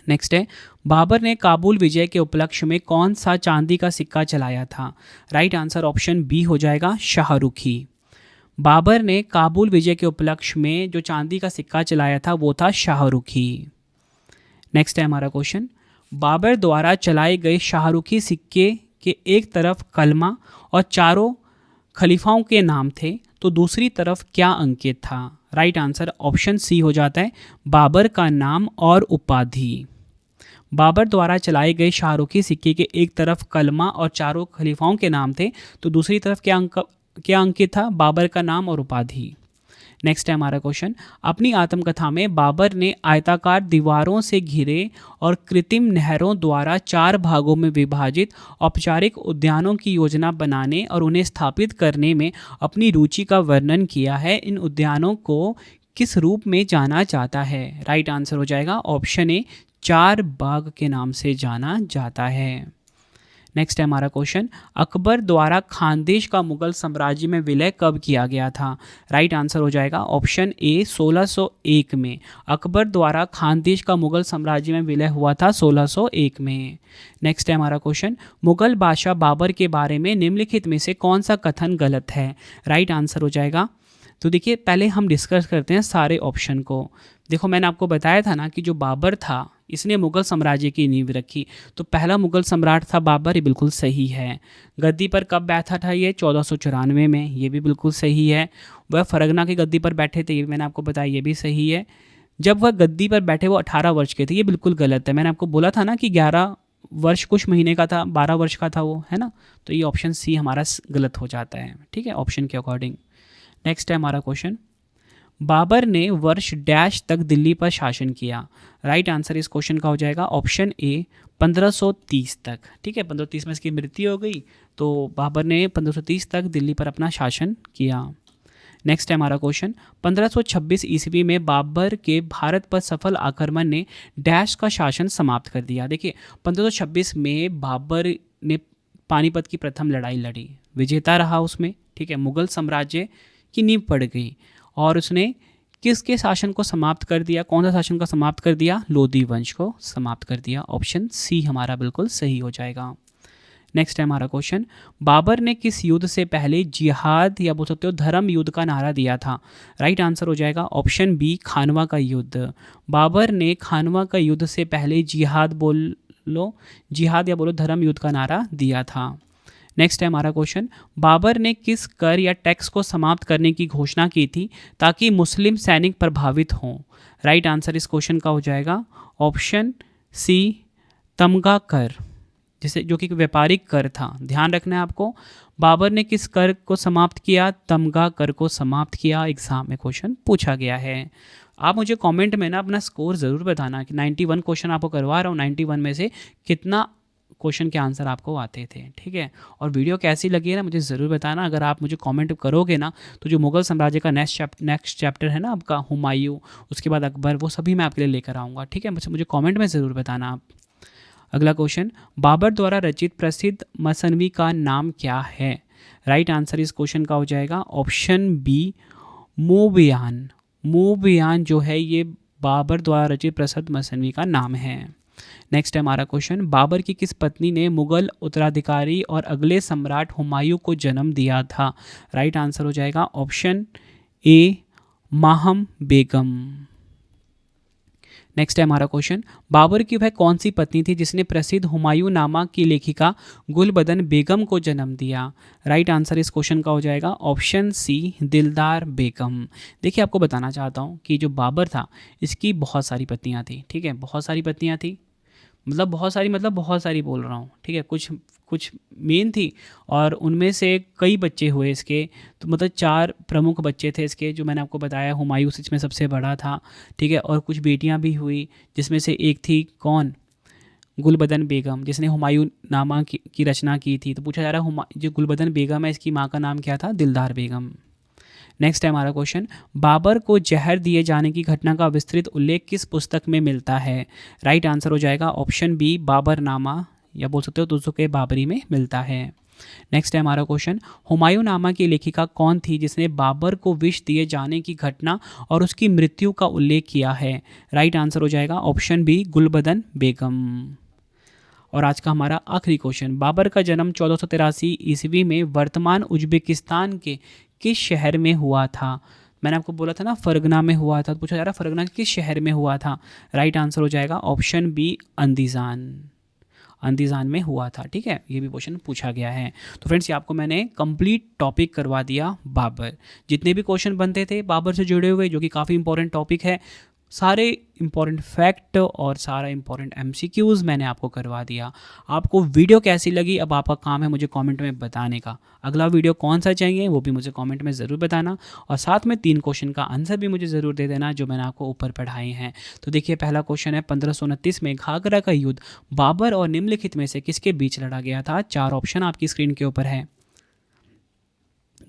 नेक्स्ट है, बाबर ने काबुल विजय के उपलक्ष्य में कौन सा चांदी का सिक्का चलाया था? राइट आंसर ऑप्शन बी हो जाएगा शाहरुखी। बाबर ने काबुल विजय के उपलक्ष्य में जो चांदी का सिक्का चलाया था वो था शाहरुखी। नेक्स्ट है हमारा क्वेश्चन, बाबर द्वारा चलाए गए शाहरुखी सिक्के के एक तरफ कलमा और चारों खलीफाओं के नाम थे, तो दूसरी तरफ क्या अंकित था? राइट आंसर ऑप्शन सी हो जाता है बाबर का नाम और उपाधि। बाबर द्वारा चलाए गए शाहरुखी सिक्के के एक तरफ कलमा और चारों खलीफाओं के नाम थे, तो दूसरी तरफ क्या अंकित था? बाबर का नाम और उपाधि। नेक्स्ट है हमारा क्वेश्चन, अपनी आत्मकथा में बाबर ने आयताकार दीवारों से घिरे और कृत्रिम नहरों द्वारा 4 भागों में विभाजित औपचारिक उद्यानों की योजना बनाने और उन्हें स्थापित करने में अपनी रुचि का वर्णन किया है। इन उद्यानों को किस रूप में जाना जाता है? राइट आंसर हो जाएगा ऑप्शन ए, 4 बाग के नाम से जाना जाता है। नेक्स्ट है हमारा क्वेश्चन, अकबर द्वारा खानदेश का मुगल साम्राज्य में विलय कब किया गया था? राइट आंसर हो जाएगा ऑप्शन ए, 1601 में। अकबर द्वारा खानदेश का मुगल साम्राज्य में विलय हुआ था 1601 में। नेक्स्ट है हमारा क्वेश्चन, मुगल बादशाह बाबर के बारे में निम्नलिखित में से कौन सा कथन गलत है? राइट आंसर हो जाएगा, तो देखिए पहले हम डिस्कस करते हैं सारे ऑप्शन को। देखो मैंने आपको बताया था ना कि जो बाबर था इसने मुगल साम्राज्य की नींव रखी। तो पहला मुगल सम्राट था बाबर, ये बिल्कुल सही है। गद्दी पर कब बैठा था ये? 1494 में, ये भी बिल्कुल सही है। वह फरगना की गद्दी पर बैठे थे, ये भी मैंने आपको बताया, ये भी सही है। जब वह गद्दी पर बैठे वो 18 वर्ष के थे, ये बिल्कुल गलत है। मैंने आपको बोला था ना कि 11 वर्ष कुछ महीने का था, 12 वर्ष का था वो, है ना। तो ये ऑप्शन सी हमारा गलत हो जाता है, ठीक है, ऑप्शन के अकॉर्डिंग। नेक्स्ट है हमारा क्वेश्चन, बाबर ने वर्ष डैश तक दिल्ली पर शासन किया। राइट आंसर इस क्वेश्चन का हो जाएगा ऑप्शन ए 1530 तक, ठीक है। 1530 में इसकी मृत्यु हो गई, तो बाबर ने 1530 तक दिल्ली पर अपना शासन किया। नेक्स्ट है हमारा क्वेश्चन, 1526 ईस्वी में बाबर के भारत पर सफल आक्रमण ने डैश का शासन समाप्त कर दिया। देखिए 1526 में बाबर ने पानीपत की प्रथम लड़ाई लड़ी, विजेता रहा उसमें, ठीक है। मुगल साम्राज्य की नींव पड़ गई और उसने किसके शासन को समाप्त कर दिया? कौन सा शासन को समाप्त कर दिया? लोधी वंश को समाप्त कर दिया। ऑप्शन सी हमारा बिल्कुल सही हो जाएगा। नेक्स्ट है हमारा क्वेश्चन, बाबर ने किस युद्ध से पहले जिहाद या बोल सकते हो धर्म युद्ध का नारा दिया था? राइट आंसर हो जाएगा ऑप्शन बी खानवा का युद्ध। बाबर ने खानवा का युद्ध से पहले जिहाद जिहाद या बोलो धर्म युद्ध का नारा दिया था। नेक्स्ट है हमारा क्वेश्चन, बाबर ने किस कर या टैक्स को समाप्त करने की घोषणा की थी ताकि मुस्लिम सैनिक प्रभावित हों? राइट आंसर इस क्वेश्चन का हो जाएगा ऑप्शन सी तमगा कर, जिसे जो कि व्यापारिक कर था। ध्यान रखना है आपको, बाबर ने किस कर को समाप्त किया? तमगा कर को समाप्त किया। एग्जाम में क्वेश्चन पूछा गया है। आप मुझे कमेंट में ना अपना स्कोर ज़रूर बताना कि 91 क्वेश्चन आपको करवा रहा हूँ, 91 में से कितना क्वेश्चन के आंसर आपको आते थे, ठीक है। और वीडियो कैसी लगी है ना मुझे ज़रूर बताना। अगर आप मुझे कमेंट करोगे ना तो जो मुगल साम्राज्य का नेक्स्ट चैप्टर है ना आपका, हुमायूं, उसके बाद अकबर, वो सभी मैं आपके लिए लेकर आऊँगा, ठीक है। मुझे कमेंट में ज़रूर बताना आप। अगला क्वेश्चन, बाबर द्वारा रचित प्रसिद्ध मसनवी का नाम क्या है? राइट आंसर इस क्वेश्चन का हो जाएगा ऑप्शन बी मूबयान। मूबयान जो है ये बाबर द्वारा रचित प्रसिद्ध मसनवी का नाम है। नेक्स्ट है हमारा क्वेश्चन, बाबर की किस पत्नी ने मुगल उत्तराधिकारी और अगले सम्राट हुमायूं को जन्म दिया था? राइट आंसर हो जाएगा option A Maham Begum. Next है हमारा क्वेश्चन, बाबर की वह कौन सी पत्नी थी जिसने प्रसिद्ध हुमायूं नामा की लेखिका गुलबदन बेगम को जन्म दिया? राइट आंसर इस क्वेश्चन का हो जाएगा ऑप्शन सी दिलदार बेगम। देखिए आपको बताना चाहता हूँ कि जो बाबर था इसकी बहुत सारी पत्नियाँ थी, ठीक है, बहुत सारी पत्नियाँ थी, मतलब बहुत सारी बोल रहा हूँ, ठीक है। कुछ मेन थी और उनमें से कई बच्चे हुए इसके, तो मतलब 4 प्रमुख बच्चे थे इसके, जो मैंने आपको बताया हुमायूं इसमें सबसे बड़ा था, ठीक है। और कुछ बेटियां भी हुई, जिसमें से एक थी कौन? गुलबदन बेगम, जिसने हुमायूं नामा की रचना की थी। तो पूछा जा रहा है जो गुलबदन बेगम है इसकी माँ का नाम क्या था? दिलदार बेगम। नेक्स्ट है हमारा क्वेश्चन, बाबर को जहर दिए जाने की घटना का विस्तृत उल्लेख किस पुस्तक में मिलता है? राइट आंसर हो जाएगा ऑप्शन बी बाबरनामा, या बोल सकते हो तुज़ुक-ए बाबरी में मिलता है। नेक्स्ट है हमारा क्वेश्चन, हुमायूं नामा की लेखिका कौन थी जिसने बाबर को विष दिए जाने की घटना और उसकी मृत्यु का उल्लेख किया है? राइट आंसर हो जाएगा ऑप्शन बी गुलबदन बेगम। और आज का हमारा आखिरी क्वेश्चन, बाबर का जन्म 1483 ईस्वी में वर्तमान उज्बेकिस्तान के किस शहर में हुआ था? मैंने आपको बोला था ना फरगना में हुआ था, तो पूछा जा रहा है फरगना किस शहर में हुआ था? राइट आंसर हो जाएगा ऑप्शन बी अंदीजान। अंदीजान में हुआ था, ठीक है। ये भी क्वेश्चन पूछा गया है। तो फ्रेंड्स ये आपको मैंने कंप्लीट टॉपिक करवा दिया बाबर। जितने भी क्वेश्चन बनते थे बाबर से जुड़े हुए, जो कि काफ़ी इंपॉर्टेंट टॉपिक है, सारे इंपॉर्टेंट फैक्ट और सारा इंपॉर्टेंट एमसीक्यूज़ मैंने आपको करवा दिया। आपको वीडियो कैसी लगी अब आपका काम है मुझे कमेंट में बताने का। अगला वीडियो कौन सा चाहिए वो भी मुझे कमेंट में ज़रूर बताना, और साथ में 3 क्वेश्चन का आंसर भी मुझे ज़रूर दे देना जो मैंने आपको ऊपर पढ़ाए हैं। तो देखिए पहला क्वेश्चन है, 1529 में घाघरा का युद्ध बाबर और निम्नलिखित में से किसके बीच लड़ा गया था? 4 ऑप्शन आपकी स्क्रीन के ऊपर है।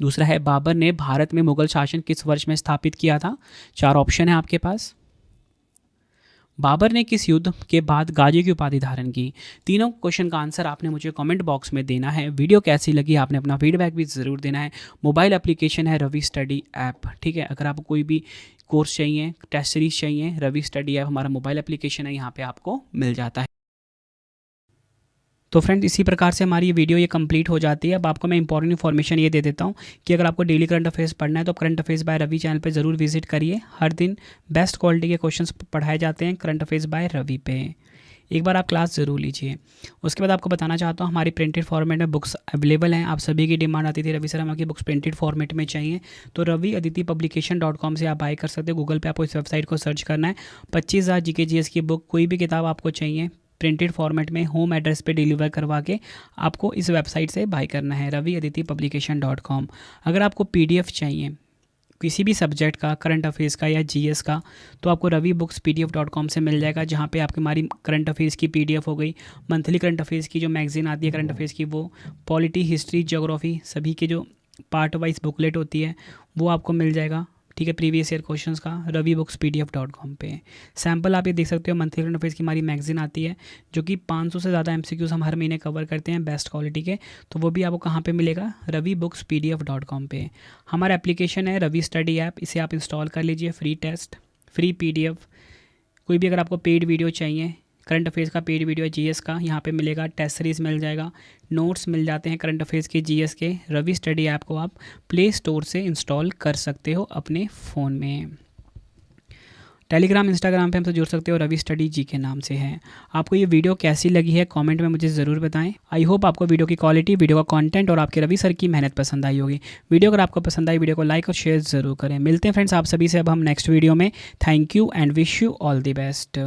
दूसरा है, बाबर ने भारत में मुगल शासन किस वर्ष में स्थापित किया था? 4 ऑप्शन है आपके पास। बाबर ने किस युद्ध के बाद गाजी की उपाधि धारण की? तीनों क्वेश्चन का आंसर आपने मुझे कमेंट बॉक्स में देना है। वीडियो कैसी लगी आपने अपना फीडबैक भी ज़रूर देना है। मोबाइल एप्लीकेशन है रवि स्टडी ऐप, ठीक है। अगर आपको कोई भी कोर्स चाहिए, टेस्ट सीरीज चाहिए, रवि स्टडी ऐप हमारा मोबाइल एप्लीकेशन है, यहाँ पे आपको मिल जाता है। तो फ्रेंड्स इसी प्रकार से हमारी ये वीडियो ये कंप्लीट हो जाती है। अब आपको मैं इंपॉर्टेंट इन्फॉर्मेशन ये दे देता हूँ कि अगर आपको डेली करंट अफेयर्स पढ़ना है तो current affairs by Ravi channel पे ज़रूर विजिट करिए। हर दिन बेस्ट क्वालिटी के क्वेश्चंस पढ़ाए जाते हैं करंट अफेयर्स बाय रवि पे। एक बार आप क्लास ज़रूर लीजिए। उसके बाद आपको बताना चाहता हूँ हमारी प्रिंटेड फॉर्मेट में बुक्स अवेलेबल हैं। आप सभी की डिमांड आती थी रवि सर हमारी बुक्स प्रिंटेड फॉर्मेट में चाहिए, तो रवि अदिति publication.com से आप बाय कर सकते हो। गूगल पे आपको इस वेबसाइट को सर्च करना है। 25,000 GK GS की बुक कोई भी किताब आपको चाहिए प्रिंटेड फॉर्मेट में होम एड्रेस पे डिलीवर करवा के आपको इस वेबसाइट से बाय करना है, रवि अदिति publication.com। अगर आपको PDF चाहिए किसी भी सब्जेक्ट का, करंट अफेयर्स का या GS का, तो आपको रवि बुक्स PDF.com से मिल जाएगा, जहाँ पे आपकी हमारी करंट अफेयर्स की PDF हो गई, मंथली करंट अफेयर्स की जो मैगजीन आती है करंट अफेयर्स की, वो पॉलिटी, हिस्ट्री, ज्योग्राफी सभी के जो पार्ट वाइज बुकलेट होती है वो आपको मिल जाएगा। ठीक है, प्रीवियस ईयर क्वेश्चंस का रवि बुक्स PDF.com पे। सैम्पल आप ये देख सकते हो, मंथली करंट अफेयर्स की हमारी मैगजीन आती है जो कि 500 से ज़्यादा MCQs हम हर महीने कवर करते हैं बेस्ट क्वालिटी के, तो वो भी आपको कहाँ पे मिलेगा, रवि बुक्स PDF.com पे। हमारा एप्लीकेशन है रवि स्टडी ऐप, इसे आप इंस्टॉल कर लीजिए। फ्री टेस्ट, फ्री PDF, कोई भी अगर आपको पेड वीडियो चाहिए, करंट अफेयर्स का पेड वीडियो है, GS का यहाँ पे मिलेगा, टेस्ट सीरीज़ मिल जाएगा, नोट्स मिल जाते हैं करंट अफेयर्स के, GS के। रवि स्टडी ऐप को आप प्ले स्टोर से इंस्टॉल कर सकते हो अपने फ़ोन में। टेलीग्राम, इंस्टाग्राम पे हमसे जुड़ सकते हो, रवि स्टडी जी के नाम से है। आपको ये वीडियो कैसी लगी है कमेंट में मुझे ज़रूर बताएं। आई होप आपको वीडियो की क्वालिटी, वीडियो का कंटेंट और आपके रवि सर की मेहनत पसंद आई होगी। वीडियो अगर आपको पसंद आई, वीडियो को लाइक और शेयर ज़रूर करें। मिलते हैं फ्रेंड्स आप सभी से अब हम नेक्स्ट वीडियो में। Thank you and wish you all the best.